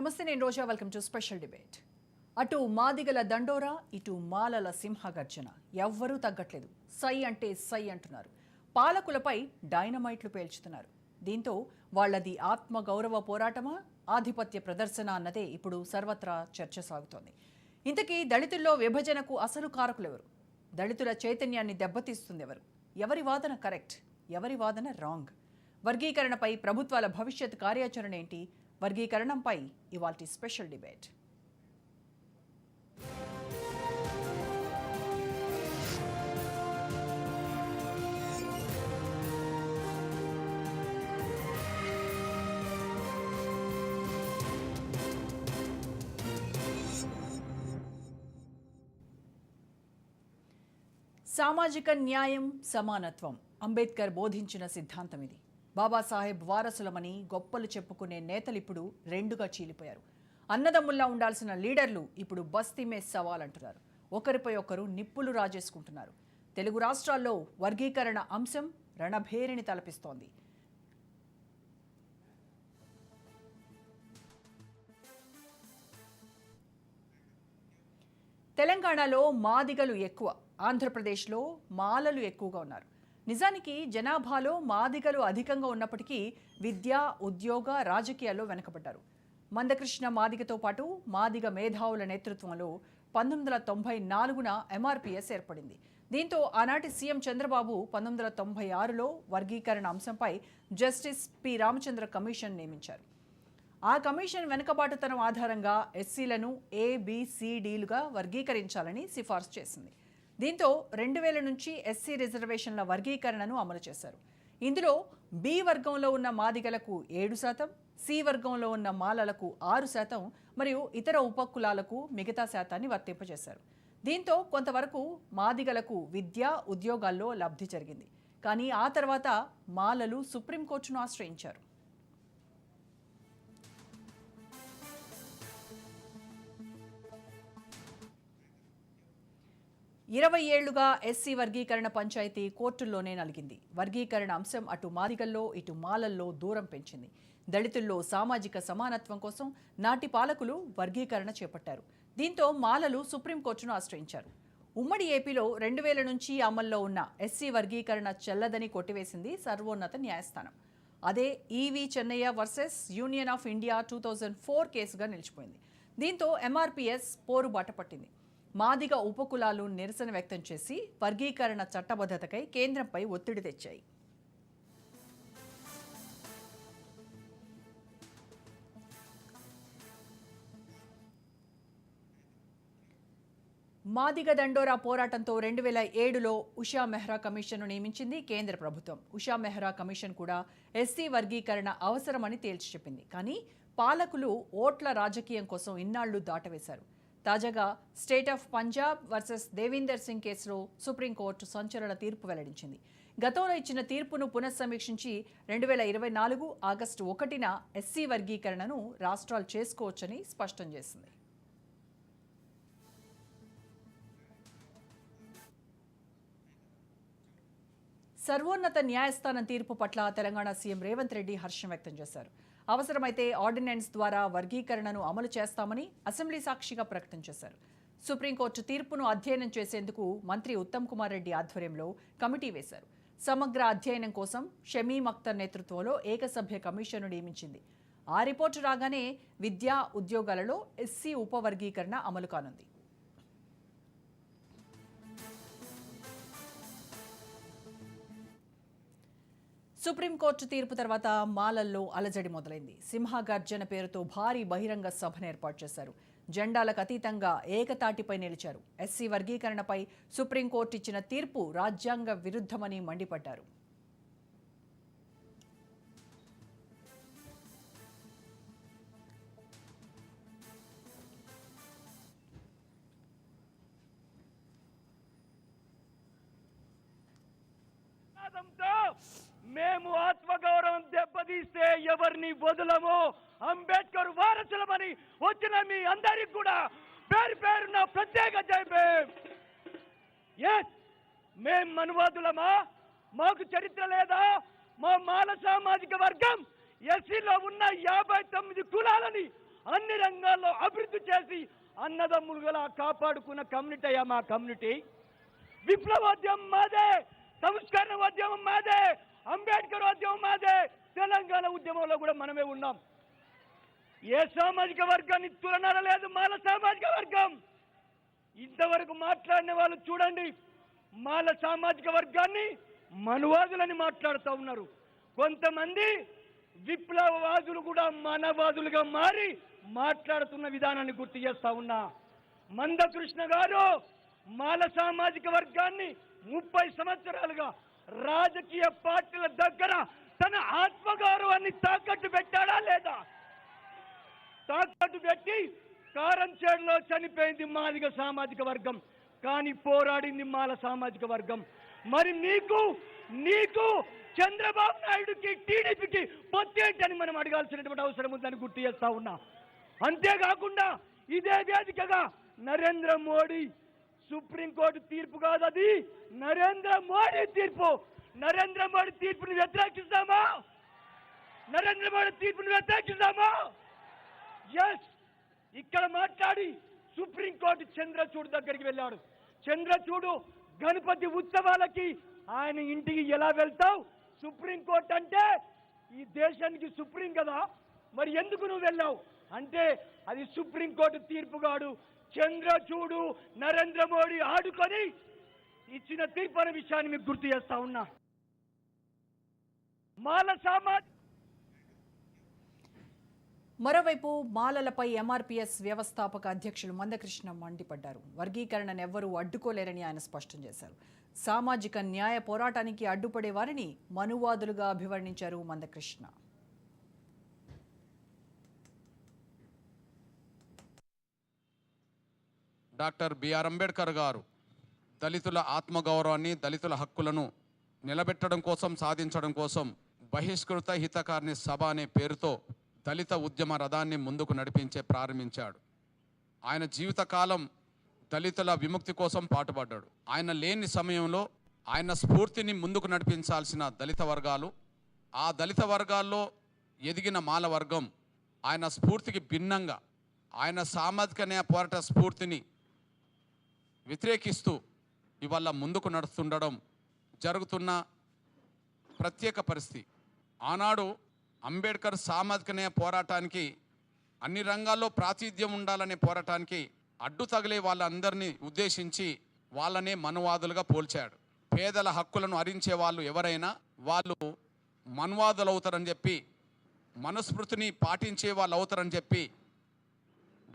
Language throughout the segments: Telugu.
నమస్తే, నేను Roja. Welcome to special debate. అటు మాదిగల దండోరా, ఇటు మాలల సింహగర్జన. ఎవ్వరూ తగ్గట్లేదు. సై అంటే సై అంటున్నారు. పాలకులపై డైనమైట్లు పేల్చుతున్నారు. దీంతో వాళ్లది ఆత్మగౌరవ పోరాటమా, ఆధిపత్య ప్రదర్శన అన్నదే ఇప్పుడు సర్వత్రా చర్చ సాగుతోంది. ఇంతకీ దళితుల్లో విభజనకు అసలు కారకులెవరు? దళితుల చైతన్యాన్ని దెబ్బతీస్తుంది ఎవరు? ఎవరి వాదన కరెక్ట్, ఎవరి వాదన రాంగ్? వర్గీకరణపై ప్రభుత్వాల భవిష్యత్ కార్యాచరణ ఏంటి? వర్గీకరణంపై ఇవాల్టి స్పెషల్ డిబేట్. సామాజిక న్యాయం, సమానత్వం అంబేద్కర్ బోధించిన సిద్ధాంతం ఇది. బాబాసాహెబ్ వారసులమని గొప్పలు చెప్పుకునే నేతలిప్పుడు రెండుగా చీలిపోయారు. అన్నదమ్ముల్లా ఉండాల్సిన లీడర్లు ఇప్పుడు బస్తీమే సవాల్ అంటున్నారు. ఒకరిపై ఒకరు నిప్పులు రాజేసుకుంటున్నారు. తెలుగు రాష్ట్రాల్లో వర్గీకరణ అంశం రణభేరిని తలపిస్తోంది. తెలంగాణలో మాదిగలు ఎక్కువ, ఆంధ్రప్రదేశ్లో మాలలు ఎక్కువగా ఉన్నారు. నిజానికి జనాభాలో మాదిగలు అధికంగా ఉన్నప్పటికీ విద్య, ఉద్యోగ, రాజకీయాల్లో వెనకబడ్డారు. మందకృష్ణ మాదిగతో పాటు మాదిగ మేధావుల నేతృత్వంలో 1994న ఎంఆర్పీఎస్ ఏర్పడింది. దీంతో ఆనాటి సీఎం చంద్రబాబు 1996లో వర్గీకరణ అంశంపై జస్టిస్ పి రామచంద్ర కమిషన్ నియమించారు. ఆ కమిషన్ వెనుకబాటుతనం ఆధారంగా ఎస్సీలను ABCDలుగా వర్గీకరించాలని సిఫార్సు చేసింది. దీంతో 2000 నుంచి ఎస్సీ రిజర్వేషన్ల వర్గీకరణను అమలు చేశారు. ఇందులో బి వర్గంలో ఉన్న మాదిగలకు 7%, సి వర్గంలో ఉన్న మాలలకు 6% మరియు ఇతర ఉపకులాలకు మిగతా శాతాన్ని వర్తింపజేశారు. దీంతో కొంతవరకు మాదిగలకు విద్య, ఉద్యోగాల్లో లబ్ధి జరిగింది. కానీ ఆ తర్వాత మాలలు సుప్రీంకోర్టును ఆశ్రయించారు. 20 ఏళ్లుగా ఎస్సీ వర్గీకరణ పంచాయతీ కోర్టుల్లోనే నలిగింది. వర్గీకరణ అంశం అటు మాదిగల్లో, ఇటు మాలల్లో దూరం పెంచింది. దళితుల్లో సామాజిక సమానత్వం కోసం నాటి పాలకులు వర్గీకరణ చేపట్టారు. దీంతో మాలలు సుప్రీంకోర్టును ఆశ్రయించారు. ఉమ్మడి ఏపీలో 2000 నుంచి అమల్లో ఉన్న ఎస్సీ వర్గీకరణ చెల్లదని కొట్టివేసింది సర్వోన్నత న్యాయస్థానం. అదే E V Chennaiah versus Union of India 2004 కేసుగా నిలిచిపోయింది. దీంతో ఎంఆర్పీఎస్ పోరుబాట పట్టింది. మాదిగ ఉపకులాలు నిరసన వ్యక్తం చేసి వర్గీకరణ చట్టబద్ధతకై కేంద్రంపై ఒత్తిడి తెచ్చాయి. మాదిగ దండోరా పోరాటంతో 2007లో ఉషా మెహ్రా కమిషన్ను నియమించింది కేంద్ర ప్రభుత్వం. ఉషా మెహ్రా కమిషన్ కూడా ఎస్సీ వర్గీకరణ అవసరమని తేల్చి చెప్పింది. కానీ పాలకులు ఓట్ల రాజకీయం కోసం ఇన్నాళ్లు దాటవేశారు. తాజాగా state of Punjab versus Devinder Singh కేసులో సుప్రీంకోర్టు సంచలన తీర్పు వెల్లడించింది. గతంలో ఇచ్చిన తీర్పును పునఃసమీక్షించి 2024 ఆగస్టు 1న ఎస్సీ వర్గీకరణను రాష్ట్రాలు చేసుకోవచ్చని స్పష్టం చేసింది. సర్వోన్నత న్యాయస్థానం తీర్పు పట్ల తెలంగాణ సీఎం రేవంత్ రెడ్డి హర్షం వ్యక్తం చేశారు. అవసరమైతే ఆర్డినెన్స్ ద్వారా వర్గీకరణను అమలు చేస్తామని అసెంబ్లీ సాక్షిగా ప్రకటన చేశారు. సుప్రీంకోర్టు తీర్పును అధ్యయనం చేసేందుకు మంత్రి ఉత్తమ్ కుమార్ రెడ్డి ఆధ్వర్యంలో కమిటీ వేశారు. సమగ్ర అధ్యయనం కోసం షమీమ్ అఖ్తర్ నేతృత్వంలో ఏకసభ్య కమిషన్ను నియమించింది. ఆ రిపోర్టు రాగానే విద్యా, ఉద్యోగాలలో ఎస్సీ ఉపవర్గీకరణ అమలు కానుంది. సుప్రీంకోర్టు తీర్పు తర్వాత మాలల్లో అలజడి మొదలైంది. సింహగర్జన పేరుతో భారీ బహిరంగ సభను ఏర్పాటు చేశారు. జెండాలకు అతీతంగా ఏకతాటిపై నిలిచారు. ఎస్సీ వర్గీకరణపై సుప్రీంకోర్టు ఇచ్చిన తీర్పు రాజ్యాంగ విరుద్ధమని మండిపడ్డారు. మేము ఆత్మగౌరవం దెబ్బతీస్తే ఎవరిని వదలము. అంబేద్కర్ వారసులమని వచ్చిన మీ అందరికి కూడా పేరు పేరున ప్రత్యేక జైభీం. మేం మనువాదులమా? మాకు చరిత్ర లేదా? మా మాల సామాజిక వర్గం ఎస్సీలో ఉన్న 59 కులాలని అన్ని రంగాల్లో అభివృద్ధి చేసి అన్నదమ్ములుగా కాపాడుకున్న కమ్యూనిటీ అయ్యా మా కమ్యూనిటీ. విప్లవోద్యమం మాదే, సంస్కరణ ఉద్యమం మాదే, అంబేద్కర్ ఉద్యమం మాదే, తెలంగాణ ఉద్యమంలో కూడా మనమే ఉన్నాం. ఏ సామాజిక వర్గాన్ని తులనాల లేదు మాల సామాజిక వర్గం. ఇంతవరకు మాట్లాడిన వాళ్ళు చూడండి, మాల సామాజిక వర్గాన్ని మనువాదులని మాట్లాడుతూ ఉన్నారు. కొంతమంది విప్లవవాదులు కూడా మనవాదులుగా మారి మాట్లాడుతున్న విధానాన్ని గుర్తు చేస్తా ఉన్నా. మందకృష్ణ గారు మాల సామాజిక వర్గాన్ని 30 సంవత్సరాలుగా రాజకీయ పార్టీల దగ్గర తన ఆత్మగౌరవాన్ని తాకట్టు పెట్టాడా లేదా? తాకట్టు పెట్టి కారంచేడులో చనిపోయింది మాదిగ సామాజిక వర్గం, కానీ పోరాడింది మాల సామాజిక వర్గం. మరి నీకు చంద్రబాబు నాయుడుకి టీడీపీకి పొత్తేంటని మనం అడగాల్సినటువంటి అవసరం ఉందని గుర్తు చేస్తా ఉన్నా. అంతేకాకుండా ఇదే వేదికగా నరేంద్ర మోడీ సుప్రీంకోర్టు తీర్పు కాదు, అది నరేంద్ర మోడీ తీర్పు. నరేంద్ర మోడీ తీర్పుని వ్యతిరేకిస్తామా? నరేంద్ర మోడీ తీర్పుని వ్యతిరేకిస్తామా? ఎస్. ఇక్కడ మాట్లాడి సుప్రీంకోర్టు చంద్రచూడు దగ్గరికి వెళ్ళాడు. చంద్రచూడు గణపతి ఉత్సవాలకి ఆయన ఇంటికి ఎలా వెళ్తావు? సుప్రీంకోర్టు అంటే ఈ దేశానికి సుప్రీం కదా, మరి ఎందుకు నువ్వు వెళ్ళావు అంటే అది సుప్రీంకోర్టు తీర్పు కాదు, చంద్రచూడు నరేంద్ర మోడీ ఆడుకొని ఇచ్చిన తీర్పు అనే విషయాన్ని మీకు గుర్తు చేస్తా ఉన్నా. మాల సమాజ్ మరోవైపు మాలలపై ఎంఆర్పీఎస్ వ్యవస్థాపక అధ్యక్షులు మందకృష్ణ మండిపడ్డారు. వర్గీకరణను ఎవ్వరూ అడ్డుకోలేరని ఆయన స్పష్టం చేశారు. సామాజిక న్యాయ పోరాటానికి అడ్డుపడే వారిని మనువాదులుగా అభివర్ణించారు మందకృష్ణ. డాక్టర్ బిఆర్ అంబేద్కర్ గారు దళితుల ఆత్మగౌరవాన్ని, దళితుల హక్కులను నిలబెట్టడం కోసం, సాధించడం కోసం బహిష్కృత హితకారిణి సభ అనే పేరుతో దళిత ఉద్యమ రథాన్ని ముందుకు ప్రారంభించాడు. ఆయన జీవితకాలం దళితుల విముక్తి కోసం పాటుపడ్డాడు. ఆయన లేని సమయంలో ఆయన స్ఫూర్తిని ముందుకు నడిపించాల్సిన దళిత వర్గాలు, ఆ దళిత వర్గాల్లో ఎదిగిన మాల వర్గం ఆయన స్ఫూర్తికి భిన్నంగా ఆయన సామాజిక న్యాయ పోరాట స్ఫూర్తిని వ్యతిరేకిస్తూ ఇవాళ ముందుకు నడుస్తుండడం జరుగుతున్న ప్రత్యేక పరిస్థితి. ఆనాడు అంబేద్కర్ సామాజిక న్యాయ పోరాటానికి, అన్ని రంగాల్లో ప్రాతినిధ్యం ఉండాలనే పోరాటానికి అడ్డు తగిలే వాళ్ళందరినీ ఉద్దేశించి వాళ్ళనే మనువాదులుగా పోల్చాడు. పేదల హక్కులను హరించే వాళ్ళు ఎవరైనా వాళ్ళు మనువాదులు అవుతారని చెప్పి, మనుస్మృతిని పాటించే వాళ్ళు అవుతారని చెప్పి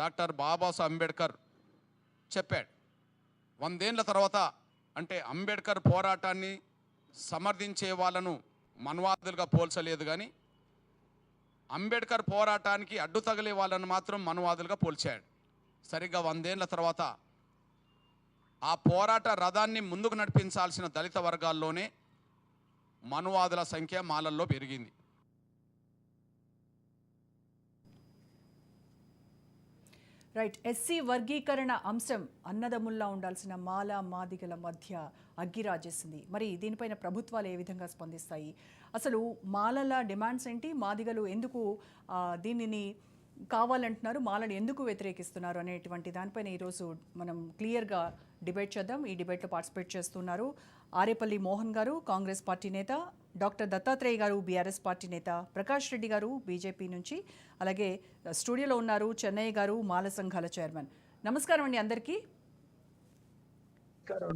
డాక్టర్ బాబాసాహెబ్ అంబేద్కర్ చెప్పాడు. 100 ఏళ్ల తర్వాత అంటే అంబేద్కర్ పోరాటాన్ని సమర్థించే వాళ్ళను మనువాదులుగా పోల్చలేదు, కానీ అంబేద్కర్ పోరాటానికి అడ్డు తగిలే వాళ్ళను మాత్రం మనువాదులుగా పోల్చాడు. సరిగ్గా 100 ఏళ్ల తర్వాత ఆ పోరాట రథాన్ని ముందుకు నడిపించాల్సిన దళిత వర్గాల్లోనే మనువాదుల సంఖ్య మాలల్లో పెరిగింది. రైట్. ఎస్సీ వర్గీకరణ అంశం అన్నదమ్ముల్లా ఉండాల్సిన మాల మాదిగల మధ్య అగ్గిరాజేసింది. మరి దీనిపైన ప్రభుత్వాలు ఏ విధంగా స్పందిస్తాయి? అసలు మాలల డిమాండ్స్ ఏంటి? మాదిగలు ఎందుకు దీనిని కావాలంటున్నారు? మాలను ఎందుకు వ్యతిరేకిస్తున్నారు అనేటువంటి దానిపైన ఈరోజు మనం క్లియర్గా డిబేట్ చేద్దాం. ఈ డిబేట్లో పార్టిసిపేట్ చేస్తున్నారు ఆరేపల్లి మోహన్ గారు, కాంగ్రెస్ పార్టీ నేత, డాక్టర్ దత్తాత్రేయ గారు, బీఆర్ఎస్ పార్టీ నేత, ప్రకాష్ రెడ్డి గారు బీజేపీ నుంచి, అలాగే స్టూడియోలో ఉన్నారు చెన్నై గారు, మాల సంఘాల చైర్మన్. నమస్కారం అండి అందరికీ.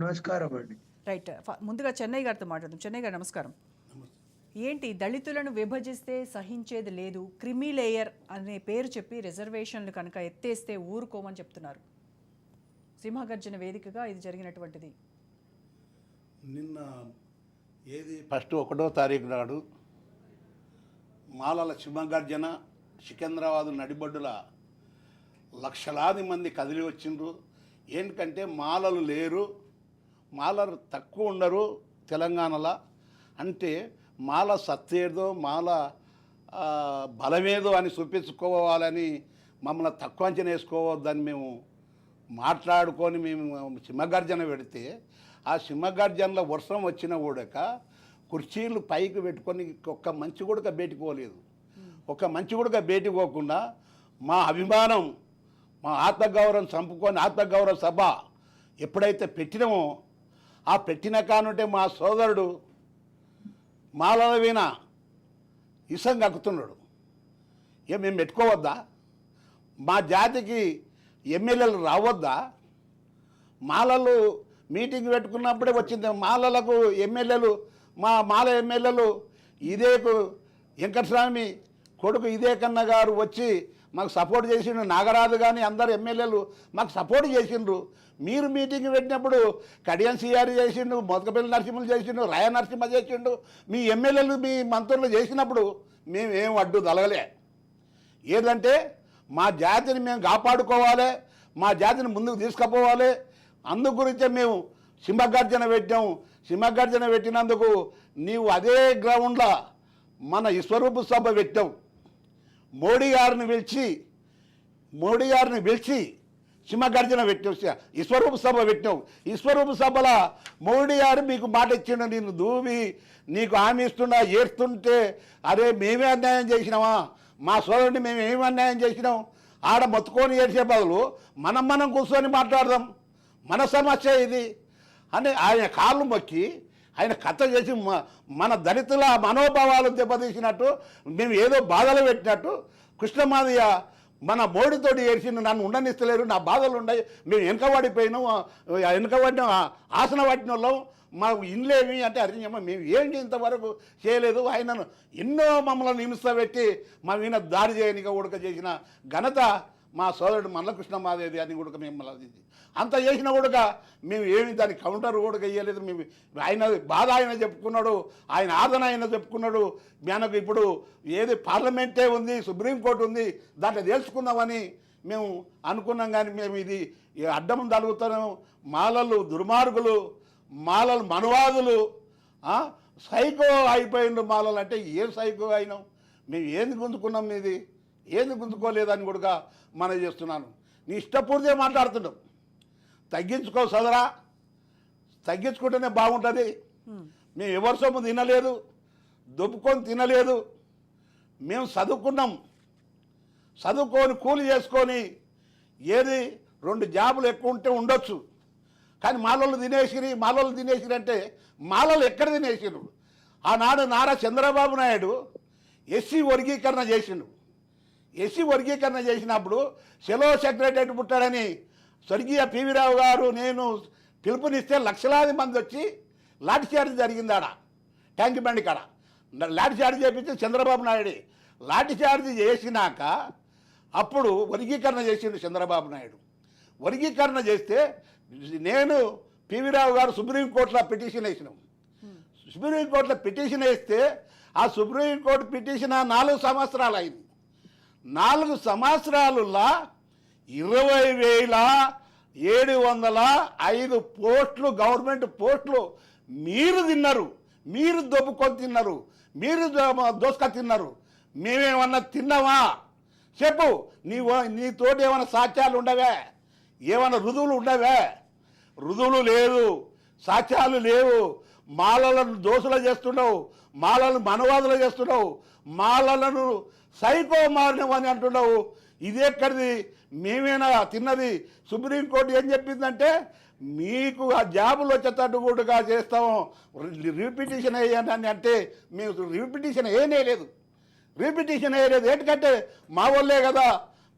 నమస్కారం అండి. రైట్, ముందుగా చెన్నై గారితో మాట్లాడదాం. చెన్నై గారు నమస్కారం. ఏంటి, దళితులను విభజిస్తే సహించేది లేదు, క్రిమీ లేయర్ అనే పేరు చెప్పి రిజర్వేషన్లు కనుక ఎత్తేస్తే ఊరుకోమని చెప్తున్నారు. సింహగర్జన వేదికగా ఇది జరిగినటువంటిది. నిన్న ఫస్ట్ 1వ తారీఖు నాడు మాలల సింహగర్జన సికింద్రాబాద్ నడిబొడ్డుల లక్షలాది మంది కదిలి వచ్చిండ్రు. ఏంటంటే మాలలు లేరు, మాలలు తక్కువ ఉండరు తెలంగాణలో, అంటే మాల సత్తేదో మాల బలమేదో అని చూపించుకోవాలని మమ్మల్ని తక్కువ అంచనా వేసుకోవద్దని మేము మాట్లాడుకొని మేము సింహగర్జన పెడితే, ఆ సింహగర్జనలో వర్షం వచ్చిన కూడక కుర్చీలు పైకి పెట్టుకొని ఒక్క మంచి కూడా బయటికి పోలేదు. ఒక మంచి కూడా బయటికి పోకుండా మా అభిమానం, మా ఆత్మగౌరవం చంపుకొని ఆత్మగౌరవ సభ ఎప్పుడైతే పెట్టినామో ఆ పెట్టిన కానుంటే మా సోదరుడు మాలల వీణ ఇసం కక్కుతున్నాడు. మేము పెట్టుకోవద్దా? మా జాతికి ఎమ్మెల్యేలు రావద్దా? మాలలు మీటింగ్ పెట్టుకున్నప్పుడే వచ్చింది. మాలలకు ఎమ్మెల్యేలు, మాల ఎమ్మెల్యేలు వెంకటస్వామి కొడుకు ఇదే కన్న గారు వచ్చి మాకు సపోర్ట్ చేసిండు. నాగరాజు కానీ అందరు ఎమ్మెల్యేలు మాకు సపోర్ట్ చేసిండ్రు. మీరు మీటింగ్ పెట్టినప్పుడు కడియం సిఆర్ చేసిండు, మొదకపల్లి నరసింహులు చేసిండు, రాయ నరసింహ చేసిండు. మీ ఎమ్మెల్యేలు మీ మంత్రులు చేసినప్పుడు మేమేం అడ్డు తలగలే. ఏదంటే మా జాతిని మేము కాపాడుకోవాలి, మా జాతిని ముందుకు తీసుకుపోవాలి. అందు గురించే మేము సింహగర్జన పెట్టాము. సింహగర్జన పెట్టినందుకు నీవు అదే గ్రౌండ్లో మన విశ్వరూప సభ పెట్టావు. మోడీ గారిని పిలిచి సింహగర్జన పెట్టావు, విశ్వరూప సభ పెట్టావు. విశ్వరూప సభలో మోడీ గారు మీకు మాట ఇచ్చిండు, నేను దూవి నీకు హామీ ఇస్తున్నా, ఏడుస్తుంటే అరే మేమే అన్యాయం చేసినామా, మా సోదరుడిని మేము ఏమి అన్యాయం చేసినాం, ఆడ మొత్తుకొని ఏడ్చే బదులు మనం కూర్చొని మాట్లాడదాం, మన సమస్య ఇది అని ఆయన కాళ్ళు మొక్కి ఆయన కథ చేసి మన దళితుల మనోభావాలు దెబ్బతీసినట్టు, మేము ఏదో బాధలు పెట్టినట్టు కృష్ణమాదయ్య మన మోడీతోటి ఏడ్చిండు, నన్ను ఉండనిస్తలేరు, నా బాధలు ఉన్నాయి, మేము వెనకబడిన ఆసన పట్టిన వాళ్ళం, మాకు ఇండ్లేమి అంటే అర్థం మేము ఏంటి ఇంతవరకు చేయలేదు. ఆయనను ఎన్నో మమ్మల్ని నిమిషపెట్టి మా మీద దాడి చేయనిక ఉడక చేసిన ఘనత మా సోదరుడు మల్లకృష్ణ మాదేవి అని కూడా మిమ్మల్ని అంత చేసిన కూడా మేము ఏమి దానికి కౌంటర్ కూడా వేయలేదు. మేము ఆయన బాధ ఆయన చెప్పుకున్నాడు, ఆయన ఆదరణ ఆయన చెప్పుకున్నాడు. మనకు ఇప్పుడు ఏది పార్లమెంటే ఉంది, సుప్రీంకోర్టు ఉంది, దాంట్లో తెలుసుకుందామని మేము అనుకున్నాం. కానీ మేము ఇది అడ్డం తలుగుతాం. మాలలు దుర్మార్గులు, మాలలు మనవాదులు, సైకో అయిపోయిండు మాలలు. అంటే ఏం సైకో అయినాం? మేము ఏంది గుంజుకున్నాం? మీది ఏంది గుంజుకోలేదని కూడా మనం చేస్తున్నాను. నీ ఇష్టపూర్తిగా మాట్లాడుతున్నాం. తగ్గించుకో సదరా, తగ్గించుకుంటేనే బాగుంటుంది. మేము ఎవరి సొమ్ము తినలేదు, దొబ్బుకొని తినలేదు. మేము చదువుకున్నాం, చదువుకొని కూలి చేసుకొని ఏది 2 జాబులు ఎక్కువ ఉంటే ఉండొచ్చు. కానీ మాలలు తినేసిరి అంటే మాలలు ఎక్కడ తినేసిరు? ఆనాడు నారా చంద్రబాబు నాయుడు ఎస్సీ వర్గీకరణ చేసిండు. ఎస్సీ వర్గీకరణ చేసినప్పుడు సెలవు సెక్రటరీ పుట్టాడని స్వర్గీయ పివి రావు గారు నేను పిలుపునిస్తే లక్షలాది మంది వచ్చి లాఠీచార్జ్ జరిగింది. ఆడ ట్యాంక్ బండి కాడ లాఠీచార్జ్ చేపించి చంద్రబాబు నాయుడు లాఠీచార్జ్ చేసినాక అప్పుడు వర్గీకరణ చేసిండు చంద్రబాబు నాయుడు. వర్గీకరణ చేస్తే నేను పివి రావు గారు సుప్రీంకోర్టులో పిటిషన్ వేసినాం. సుప్రీంకోర్టులో పిటిషన్ వేస్తే ఆ సుప్రీంకోర్టు పిటిషన్ 4 సంవత్సరాలు అయింది. 4 సంవత్సరాలలో 20,705 పోస్టులు, గవర్నమెంట్ పోస్టులు మీరు తిన్నారు, మీరు దొబ్బుకొని తిన్నారు, మీరు దోసుక తిన్నారు. మేమేమన్నా తిన్నావా చెప్పు? నీతోటి ఏమైనా సాక్ష్యాలు ఉండవే? ఏమైనా రుజువులు ఉండవే? రుజువులు లేదు, సాక్ష్యాలు లేవు. మాలలను దోషులు చేస్తున్నావు, మాలలను మనవాదులు చేస్తున్నావు, మాలలను సైకో మారినవని అంటున్నావు. ఇదెక్కడిది? మేమేనా తిన్నది? సుప్రీంకోర్టు ఏం చెప్పిందంటే మీకు ఆ జాబులు వచ్చేటట్టు కూడా చేస్తాము, రిపిటిషన్ వేయని అంటే మేము రిపిటిషన్ వేయలేదు. ఎందుకంటే మా వాళ్ళే కదా,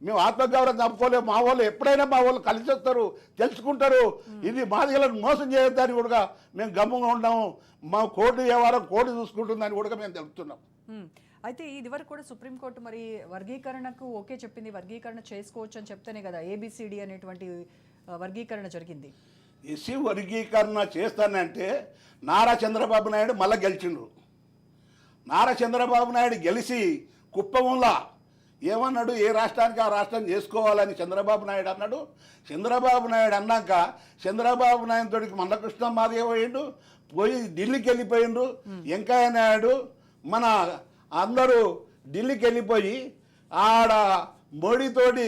మేము ఆత్మగౌరవం చంపుకోలేము. మా వాళ్ళు ఎప్పుడైనా మా వాళ్ళు కలిసి వస్తారు, తెలుసుకుంటారు. ఇది మాదిగలను మోసం చేయొద్దని కూడా మేము గమ్ముగా ఉన్నాము. మా కోర్టు వ్యవహారం కోర్టు చూసుకుంటుందని కూడా మేము తెలుపుతున్నాం. అయితే ఇదివరకు కూడా సుప్రీంకోర్టు మరి వర్గీకరణకు ఓకే చెప్పింది, వర్గీకరణ చేసుకోవచ్చు అని చెప్తేనే కదా ఏబిసిడి అనేటువంటి వర్గీకరణ జరిగింది. ఎస్సీ వర్గీకరణ చేస్తానంటే నారా చంద్రబాబు నాయుడు మళ్ళీ గెలిచిండు. నారా చంద్రబాబు నాయుడు గెలిచి కుప్పంలా ఏమన్నాడు? ఏ రాష్ట్రానికి ఆ రాష్ట్రం చేసుకోవాలని చంద్రబాబు నాయుడు అన్నాడు. చంద్రబాబు నాయుడు అన్నాక చంద్రబాబు నాయుడు తోడికి మల్లకృష్ణ మాదేవ్ పోయిండు, పోయి ఢిల్లీకి వెళ్ళిపోయిండు. వెంకయ్య నాయుడు మన అందరూ ఢిల్లీకి వెళ్ళిపోయి ఆడ మోడీతోటి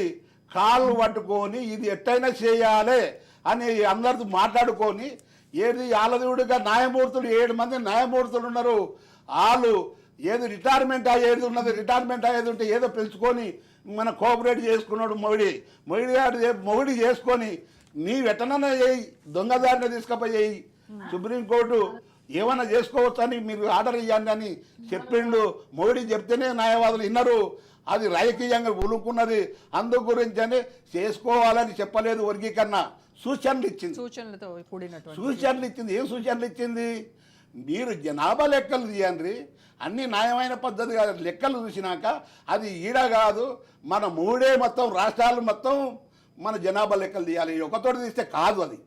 కాళ్ళు పట్టుకొని ఇది ఎట్టయినా చేయాలి అని అందరితో మాట్లాడుకొని ఏది ఆలదేవుడిగా న్యాయమూర్తులు 7 మంది న్యాయమూర్తులు ఉన్నారు. వాళ్ళు ఏది రిటైర్మెంట్ అయ్యేది ఉన్నది, రిటైర్మెంట్ అయ్యేది ఉంటే ఏదో పెంచుకొని మన కోఆపరేట్ చేసుకున్నాడు మొగుడి చేసుకొని నీ వెటనన్నా చేయి, దొంగదారిని తీసుకపోయి సుప్రీంకోర్టు ఏమన్నా చేసుకోవచ్చు అని మీరు ఆర్డర్ ఇవ్వండి అని చెప్పిండు. మొగుడి చెప్తేనే న్యాయవాదులు విన్నారు. అది రాజకీయంగా ఉలుకున్నది, అందు గురించి అని చేసుకోవాలని చెప్పలేదు. వర్గీకరణ సూచనలు ఇచ్చింది, సూచనలతో కూడినటువంటి సూచనలు ఇచ్చింది. ఏం సూచనలు ఇచ్చింది? మీరు జనాభా లెక్కలు తీయండి, అన్ని న్యాయమైన పద్ధతి కాదు. లెక్కలు చూసినాక అది ఈడ కాదు, మన మూడే మొత్తం రాష్ట్రాలు మొత్తం మన జనాభా లెక్కలు తీయాలి. ఒకతోటి తీస్తే కాదు, అది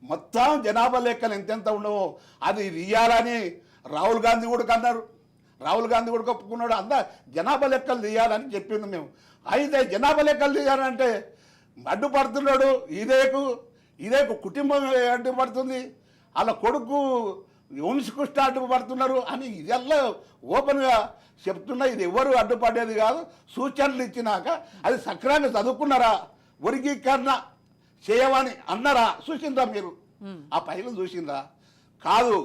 మొత్తం జనాభా లెక్కలు ఎంతెంత ఉండవో అది తీయాలని రాహుల్ గాంధీ కూడా కన్నారు. రాహుల్ గాంధీ కూడా ఒప్పుకున్నాడు. అంతా జనాభా లెక్కలు తీయాలని చెప్పింది మేము. అయితే జనాభా లెక్కలు తీయాలంటే అడ్డుపడుతున్నాడు. ఇదే కుటుంబం అడ్డుపడుతుంది, వాళ్ళ కొడుకు వంశకృష్ణ అడ్డుపడుతున్నారు అని ఇదల్లా ఓపెన్గా చెప్తున్నా. ఇది ఎవరు అడ్డుపడేది కాదు. సూచనలు ఇచ్చినాక అది సక్రమంగా చదువుకున్నారా, వర్గీకరణ చేయమని అన్నారా, చూసిండ్రా మీరు? ఆ పైన చూసిండ్రా? కాదు,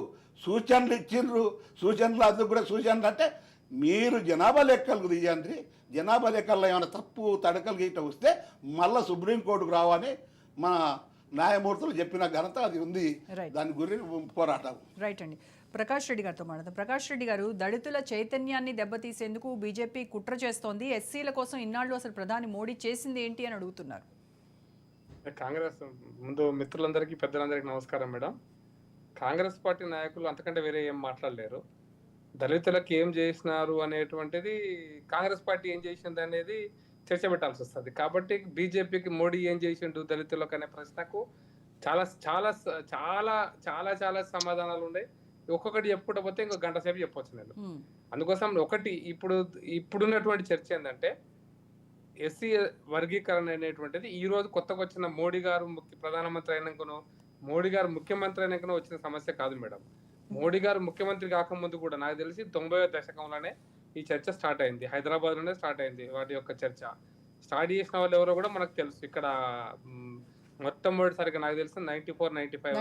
సూచనలు ఇచ్చిండ్రు. సూచనలు అందుకు కూడా సూచనలు అంటే మీరు జనాభా లెక్కలకు తీయండి. జనాభా లెక్కల్లో ఏమైనా తప్పు తడకలు గీట వస్తే మళ్ళీ సుప్రీంకోర్టుకు రావని మన న్యాయమూర్తులు చెప్పిన ఘనత అది ఉంది. దాని గురించి పోరాటం. రైట్ అండి. ప్రకాష్ రెడ్డి గారితో మాట్లాడదాం. ప్రకాష్ రెడ్డి గారు, దళితుల చైతన్యాన్ని దెబ్బతీసేందుకు బీజేపీ కుట్ర చేస్తోంది. ఎస్సీల కోసం ఇన్నాళ్ళు అసలు ప్రధాని మోడీ చేసింది ఏంటి అని అడుగుతున్నారు. కాంగ్రెస్ ముందు మిత్రులందరికీ పెద్దలందరికీ నమస్కారం మేడం. కాంగ్రెస్ పార్టీ నాయకులు అంతకంటే వేరే ఏం మాట్లాడలేరు. దళితులకు ఏం చేసినారు అనేటువంటిది, కాంగ్రెస్ పార్టీ ఏం చేసింది అనేది చర్చ పెట్టాల్సి వస్తుంది. కాబట్టి బీజేపీకి మోడీ ఏం చేసిండు దళితులకు అనే ప్రశ్నకు చాలా చాలా చాలా చాలా చాలా సమాధానాలు ఉన్నాయి. ఒక్కొక్కటి చెప్పుకుంటూ పోతే ఇంకో గంట సేపు చెప్పొచ్చు నేను. అందుకోసం ఒకటి ఇప్పుడున్నటువంటి చర్చ ఏంటంటే ఎస్సీ వర్గీకరణ అనేటువంటిది ఈ రోజు కొత్తగా వచ్చిన మోడీ గారు ప్రధానమంత్రి అయినాకనో మోడీ గారు ముఖ్యమంత్రి అయినాకనో వచ్చిన సమస్య కాదు మేడం. మోడీ గారు ముఖ్యమంత్రి కాకముందు కూడా నాకు తెలిసి 90వ దశకంలోనే ఈ చర్చ స్టార్ట్ అయింది. హైదరాబాద్ లోనే స్టార్ట్ అయింది వాటి యొక్క చర్చ. స్టార్ట్ చేసిన వాళ్ళు ఎవరో కూడా మనకు తెలుసు. ఇక్కడ మొట్టమొదటిసారిగా నాకు తెలిసి 94-95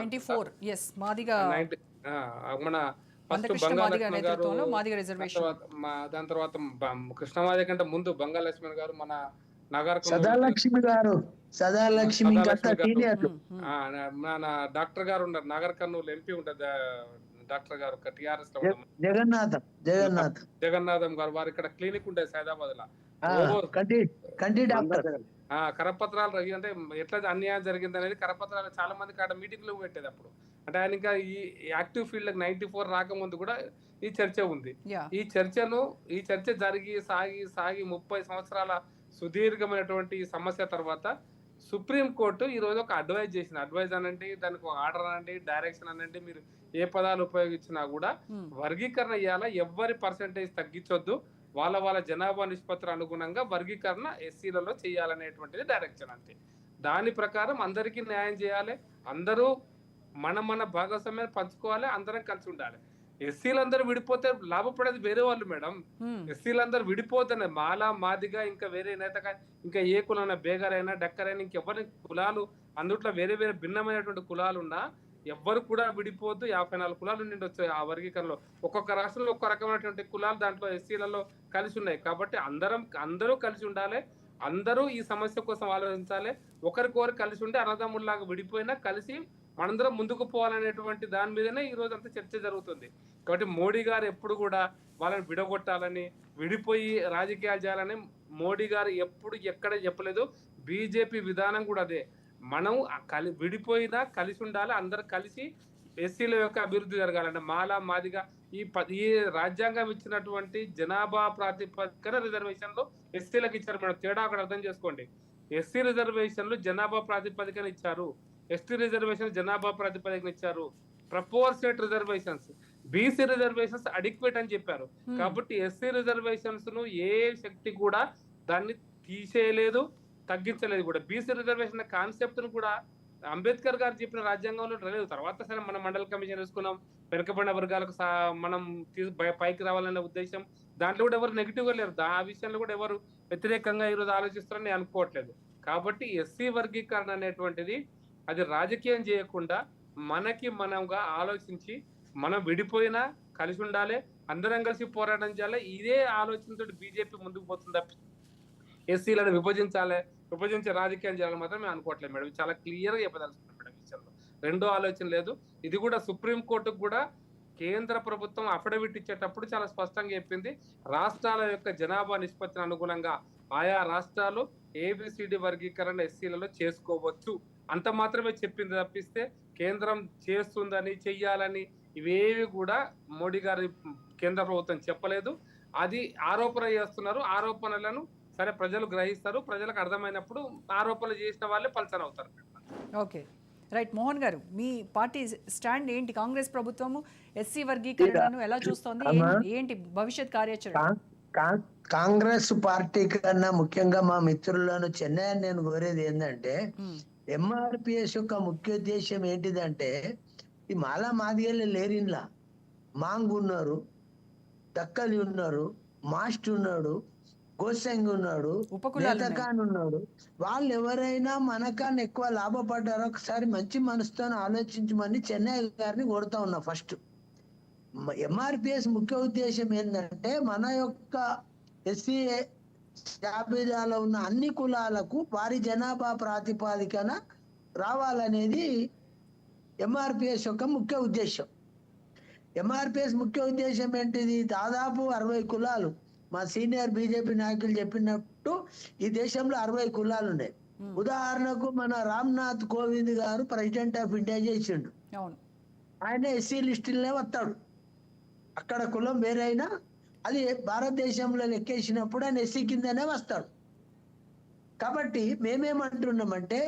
మన ఫస్ట్ బంగాలక్ష్మణ్ గారు, దాని తర్వాత కృష్ణమాది కంటే ముందు బంగాలక్ష్మణ్ గారు, మన మన డాక్టర్ గారు ఉన్నారు, నాగర్ కర్నూలు ఎంపీ ఉంటారు డాక్టర్ గారు, టిఆర్ఎస్ లో జగన్నాథం గారు. వారు ఇక్కడ క్లినిక్ ఉండేది సైదాబాద్ లో. కరపత్రాలు అంటే ఎట్లా అన్యాయం జరిగింది అనేది కరపత్రాలు చాలా మంది కాడ మీటింగ్ లో పెట్టేది అప్పుడు. అంటే ఆయన ఇంకా ఈ యాక్టివ్ ఫీల్డ్ 94 రాకముందు కూడా ఈ చర్చ ఉంది. ఈ చర్చ జరిగి సాగి 30 సంవత్సరాల సుదీర్ఘమైనటువంటి సమస్య తర్వాత సుప్రీం కోర్టు ఈ రోజు ఒక అడ్వైజ్ చేసింది. అడ్వైజ్ అనండి, దానికి ఒక ఆర్డర్ అనండి, డైరెక్షన్ అనండి, మీరు ఏ పదాలు ఉపయోగించినా కూడా వర్గీకరణ ఇవ్వాలా, ఎవరి పర్సెంటేజ్ తగ్గించొద్దు, వాళ్ళ జనాభా నిష్పత్తులు అనుగుణంగా వర్గీకరణ ఎస్సీలలో చేయాలనేటువంటిది డైరెక్షన్. అంతే. దాని ప్రకారం అందరికీ న్యాయం చేయాలి, అందరూ మన భాగస్వామ్యాన్ని పంచుకోవాలి, అందరం కలిసి ఉండాలి. ఎస్సీలందరూ విడిపోతే లాభపడేది వేరే వాళ్ళు మేడం. ఎస్సీలందరూ విడిపోతేనే మాలా మాదిగా ఇంకా వేరే నేత ఇంకా ఏ కులైనా బేగరైనా డక్కరైనా ఇంకెవరి కులాలు అందుట్లో వేరే వేరే భిన్నమైనటువంటి కులాలు ఉన్నా ఎవ్వరు కూడా విడిపోద్దు. 54 కులాలు నిండి వచ్చాయి ఆ వర్గీకరణలో. ఒక్కొక్క రాష్ట్రంలో ఒక్క రకమైనటువంటి కులాలు దాంట్లో ఎస్సీలలో కలిసి ఉన్నాయి. కాబట్టి అందరూ కలిసి ఉండాలి, అందరూ ఈ సమస్య కోసం ఆలోచించాలి. ఒకరికొకరు కలిసి ఉండి అన్నదమ్ముల్లాగా విడిపోయినా కలిసి మనందరం ముందుకు పోవాలనేటువంటి దాని మీదనే ఈ రోజు అంతా చర్చ జరుగుతుంది. కాబట్టి మోడీ గారు ఎప్పుడు కూడా వాళ్ళని విడగొట్టాలని, విడిపోయి రాజకీయాలు చేయాలని మోడీ గారు ఎప్పుడు ఎక్కడ చెప్పలేదు. బీజేపీ విధానం కూడా అదే. మనం విడిపోయినా కలిసి ఉండాలి, అందరు కలిసి ఎస్సీల యొక్క అభివృద్ధి జరగాలంటే మాలా మాదిగా ఈ రాజ్యాంగం ఇచ్చినటువంటి జనాభా ప్రాతిపదికన రిజర్వేషన్లు ఎస్సీలకు ఇచ్చారు మేడం. తేడా అక్కడ అర్థం చేసుకోండి. ఎస్సీ రిజర్వేషన్లు జనాభా ప్రాతిపదికన ఇచ్చారు, ఎస్టీ రిజర్వేషన్ జనాభా ప్రాతిపదికన ఇచ్చారు. Proportionate reservations, BC reservations adequate అని చెప్పారు. కాబట్టి ఎస్సీ రిజర్వేషన్స్ ను ఏ శక్తి కూడా దాన్ని తీసేయలేదు, తగ్గించలేదు కూడా. బీసీ రిజర్వేషన్ కాన్సెప్ట్ ను కూడా అంబేద్కర్ గారు చెప్పిన రాజ్యాంగంలో లేదు. తర్వాత సరే మనం మండల కమిషన్ వేసుకున్నాం, వెనుకబడిన వర్గాలకు మనం పైకి రావాలనే ఉద్దేశం. దాంట్లో కూడా ఎవరు నెగిటివ్ గా లేరు. ఆ విషయంలో కూడా ఎవరు వ్యతిరేకంగా ఈరోజు ఆలోచిస్తారని నేను అనుకోవట్లేదు. కాబట్టి ఎస్సీ వర్గీకరణ అనేటువంటిది అది రాజకీయం చేయకుండా మనంగా ఆలోచించి మనం విడిపోయినా కలిసి ఉండాలి, అందరం కలిసి పోరాటం చేయాలి. ఇదే ఆలోచనతో బీజేపీ ముందుకు పోతుంది. ఎస్సీలను విభజించే రాజకీయాలు చేయాలని మాత్రం మేము అనుకోవట్లేదు మేడం. చాలా క్లియర్గా చెప్పదలుచుకున్నాం మేడం విషయంలో. రెండో ఆలోచన లేదు. ఇది కూడా సుప్రీంకోర్టుకు కూడా కేంద్ర ప్రభుత్వం అఫిడవిట్ ఇచ్చేటప్పుడు చాలా స్పష్టంగా చెప్పింది, రాష్ట్రాల యొక్క జనాభా నిష్పత్తిని అనుగుణంగా ఆయా రాష్ట్రాలు ఏబిసిడి వర్గీకరణ ఎస్సీలలో చేసుకోవచ్చు అంత మాత్రమే చెప్పింది తప్పిస్తే కేంద్రం చేస్తుందని చెయ్యాలని ఇవేవి కూడా మోడీ గారి కేంద్ర ప్రభుత్వం చెప్పలేదు. అది ఆరోపణ చేస్తున్నారు. ఆరోపణలను సరే ప్రజలు గ్రహిస్తారు. ప్రజలకు అర్థమైనప్పుడు ఆరోపణలు చేసిన వాళ్ళే పల్సన్ అవుతారు. Okay right. మోహన్ గారు, మీ పార్టీ స్టాండ్ ఏంటి? కాంగ్రెస్ ప్రభుత్వము ఎస్సీ వర్గీకరణను ఎలా చూస్తోంది? ఏంటి భవిష్యత్ కార్యాచరణ? కాంగ్రెస్ పార్టీ కన్నా ముఖ్యంగా మా మిత్రులను చెన్నై నేను కోరేది ఏంటంటే, ఎంఆర్పిఎస్ యొక్క ముఖ్య ఉద్దేశం ఏంటిదంటే, ఈ మాలా మాదిగలు లేరిన్లా మాంగ్ ఉన్నారు, దక్కలి ఉన్నారు, మాస్ట్ ఉన్నాడు, గోసంగ్ ఉన్నాడు, నేతకాన్ ఉన్నాడు. వాళ్ళు ఎవరైనా మనకన్నా ఎక్కువ లాభపడ్డారో ఒకసారి మంచి మనసుతో ఆలోచించమని చెన్నై గారిని కోరుతా ఉన్నా. ఫస్ట్ ఎంఆర్పిఎస్ ముఖ్య ఉద్దేశం ఏంటంటే, మన యొక్క ఎస్సీ జాబితాలో ఉన్న అన్ని కులాలకు వారి జనాభా ప్రాతిపాదికన రావాలనేది ఎంఆర్పిఎస్ యొక్క ముఖ్య ఉద్దేశం. ఎంఆర్పిఎస్ ముఖ్య ఉద్దేశం ఏంటిది? దాదాపు 60 కులాలు. మా సీనియర్ బీజేపీ నాయకులు చెప్పినట్టు ఈ దేశంలో 60 కులాలు ఉన్నాయి. ఉదాహరణకు మన రామ్నాథ్ కోవింద్ గారు ప్రెసిడెంట్ ఆఫ్ ఇండియా చేసిండు. ఆయన ఎస్సీ లిస్టులనే వస్తాడు. అక్కడ కులం వేరైనా అది భారతదేశంలో లెక్కేసినప్పుడు ఆయన ఎస్సీ కిందనే వస్తాడు. కాబట్టి మేమేమంటున్నామంటే,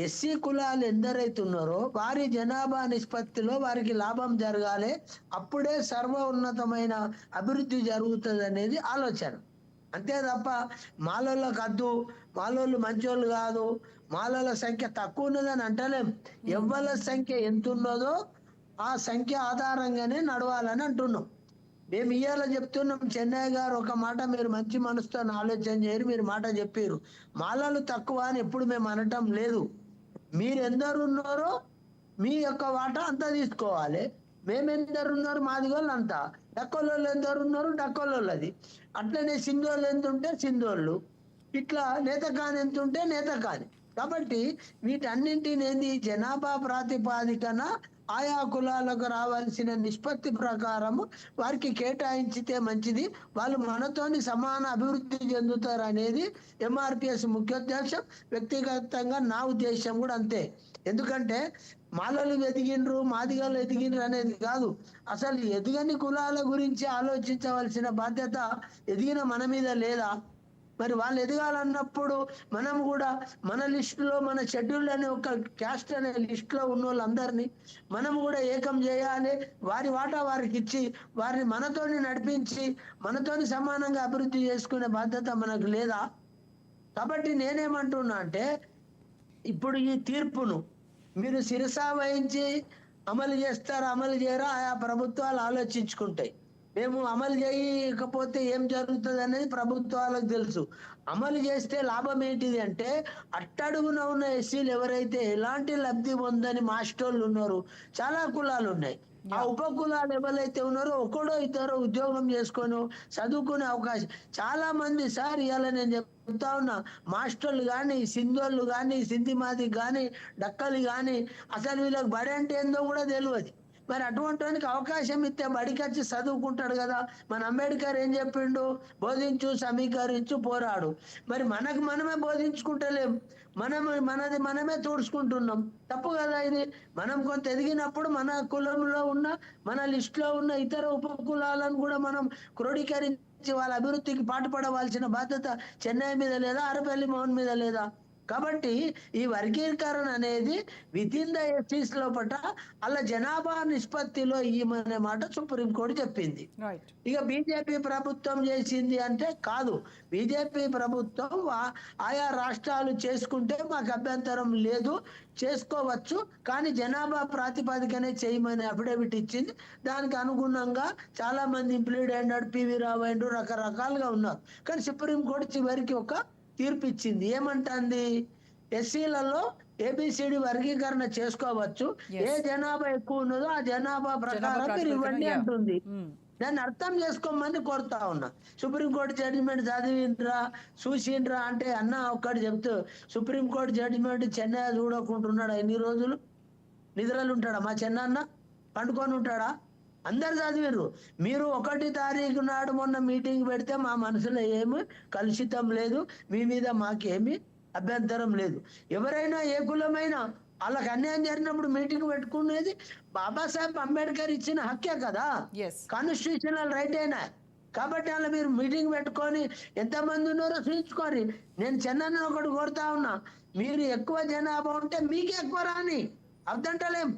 ఎస్సీ కులాలు ఎందరైతే ఉన్నారో వారి జనాభా నిష్పత్తిలో వారికి లాభం జరగాలి, అప్పుడే సర్వోన్నతమైన అభివృద్ధి జరుగుతుంది అనేది ఆలోచన. అంతే తప్ప మాలోళ్ళకి అద్దు, మాలోళ్ళు మంచోళ్ళు కాదు, మాలోళ్ళ సంఖ్య తక్కువ ఉన్నదని అంటలేం. ఎవ్వల సంఖ్య ఎంత ఉన్నదో ఆ సంఖ్య ఆధారంగానే నడవాలని అంటున్నాం. మేము ఇయ్యాల చెప్తున్నాం. చెన్నై గారు ఒక మాట మీరు మంచి మనసుతో ఆలోచన చేయరు, మీరు మాట చెప్పారు. మాలలు తక్కువ అని ఎప్పుడు మేము అనటం లేదు. మీరు ఎందరు ఉన్నారో మీ యొక్క వాటా అంతా తీసుకోవాలి. మేమెందరు ఉన్నారు మాదిగోళ్ళు అంతా, డక్కోళ్ళు ఎందరు ఉన్నారు డక్కోళ్ళు. అది అట్లనే సింధోళ్ళు ఎంత ఉంటే సింధోళ్ళు, ఇట్లా నేతకాని ఎంత ఉంటే నేతకాని. కాబట్టి వీటన్నింటిని ఏంది జనాభా ప్రాతిపాదికన ఆయా కులాలకు రావాల్సిన నిష్పత్తి ప్రకారము వారికి కేటాయించితే మంచిది, వాళ్ళు మనతోని సమాన అభివృద్ధి చెందుతారు అనేది ఎంఆర్పిఎస్ ముఖ్యోద్దేశం. వ్యక్తిగతంగా నా ఉద్దేశం కూడా అంతే. ఎందుకంటే మాలలు ఎదిగినరు, మాదిగలు ఎదిగినరు అనేది కాదు. అసలు ఎదిగని కులాల గురించి ఆలోచించవలసిన బాధ్యత ఎదిగిన మన మీద లేదా? మరి వాళ్ళు ఎదగాలన్నప్పుడు మనం కూడా మన లిస్టులో, మన షెడ్యూల్ అనే ఒక క్యాస్ట్ అనే లిస్టులో ఉన్న వాళ్ళందరినీ మనం కూడా ఏకం చేయాలి. వారి వాటా వారికి ఇచ్చి వారిని మనతోని నడిపించి మనతోని సమానంగా అభివృద్ధి చేసుకునే బాధ్యత మనకు లేదా? కాబట్టి నేనేమంటున్నా అంటే, ఇప్పుడు ఈ తీర్పును మీరు శిరసా వహించి అమలు చేస్తారా అమలు చేయరా ఆయా ప్రభుత్వాలు ఆలోచించుకుంటాయి. మేము అమలు చేయకపోతే ఏం జరుగుతుంది అనేది ప్రభుత్వాలకు తెలుసు. అమలు చేస్తే లాభం ఏంటిది అంటే, అట్టడుగున ఉన్న ఎస్సీలు ఎవరైతే ఎలాంటి లబ్ధి పొందని మాస్టర్లు ఉన్నారు, చాలా కులాలు ఉన్నాయి. ఆ ఉప కులాలు ఎవరైతే ఉన్నారో ఒకడో ఇద్దరు ఉద్యోగం చేసుకొని చదువుకునే అవకాశం చాలా మంది. సార్ ఇవాళ నేను చెప్తా ఉన్నా, మాస్టర్లు కానీ, సింధోళ్ళు కానీ, సింధిమాది కానీ, డక్కలు కానీ అసలు వీళ్ళకి బడి అంటే ఏందో కూడా తెలియదు. మరి అటువంటి వానికి అవకాశం ఇస్తే బడికి వచ్చి చదువుకుంటాడు కదా. మన అంబేద్కర్ ఏం చెప్పిండు? బోధించు, సమీకరించు, పోరాడు. మరి మనకు మనమే బోధించుకుంటలేం, మనది మనమే తోడుచుకుంటున్నాం. తప్పు కదా ఇది. మనం కొంత ఎదిగినప్పుడు మన కులంలో ఉన్న, మన లిస్టులో ఉన్న ఇతర ఉప కులాలను కూడా మనం క్రోడీకరించి వాళ్ళ అభివృద్ధికి పాటుపడవలసిన బాధ్యత చెన్నై మీద లేదా, అరపల్లి మోహన్ మీద లేదా? కాబట్టి ఈ వర్గీకరణ అనేది విత్ ఇన్ ద ఎస్సీస్ లోపల అలా జనాభా నిష్పత్తిలో ఇయ్యమనే మాట సుప్రీంకోర్టు చెప్పింది. ఇక బీజేపీ ప్రభుత్వం చేసింది అంటే కాదు. బీజేపీ ప్రభుత్వం ఆయా రాష్ట్రాలు చేసుకుంటే మాకు అభ్యంతరం లేదు, చేసుకోవచ్చు, కానీ జనాభా ప్రాతిపదికనే చేయమని అఫిడవిట్ ఇచ్చింది. దానికి అనుగుణంగా చాలా మంది ఇంప్లీడ్ అయినాడు, పివి రావు అయినాడు, రకరకాలుగా ఉన్నారు. కానీ సుప్రీంకోర్టు చివరికి ఒక తీర్పు ఇచ్చింది. ఏమంటుంది? ఎస్సీలలో ఏబిసిడి వర్గీకరణ చేసుకోవచ్చు, ఏ జనాభా ఎక్కువ ఉన్నదో ఆ జనాభా ప్రకారం మీరు ఇవ్వండి అంటుంది. దాన్ని అర్థం చేసుకోమని కోరుతా ఉన్నా. సుప్రీంకోర్టు జడ్జిమెంట్ చదివిండ్రా చూసిండ్రా అంటే అన్న ఒక్కటి చెప్తూ, సుప్రీంకోర్టు జడ్జిమెంట్ చెన్నై చూడకుంటున్నాడా ఎన్ని రోజులు? నిద్రలు ఉంటాడా మా చెన్నన్న? పండుకొని ఉంటాడా? అందరు చదివిర్రు. మీరు 1 తారీఖు నాడు మొన్న మీటింగ్ పెడితే మా మనసులో ఏమి కలుషితం లేదు, మీ మీద మాకేమి అభ్యంతరం లేదు. ఎవరైనా ఏ కులమైనా వాళ్ళకి అన్యాయం జరిగినప్పుడు మీటింగ్ పెట్టుకునేది బాబాసాహెబ్ అంబేద్కర్ ఇచ్చిన హక్కే కదా, కాన్స్టిట్యూషనల్ రైట్ అయినా. కాబట్టి అలా మీరు మీటింగ్ పెట్టుకొని ఎంతమంది ఉన్నారో చూపించుకోరి. నేను చెన్నన్న ఒకటి కోరుతా ఉన్నా, మీరు ఎక్కువ జనాభా ఉంటే మీకే ఎక్కువ రాని, అర్థంటలేం.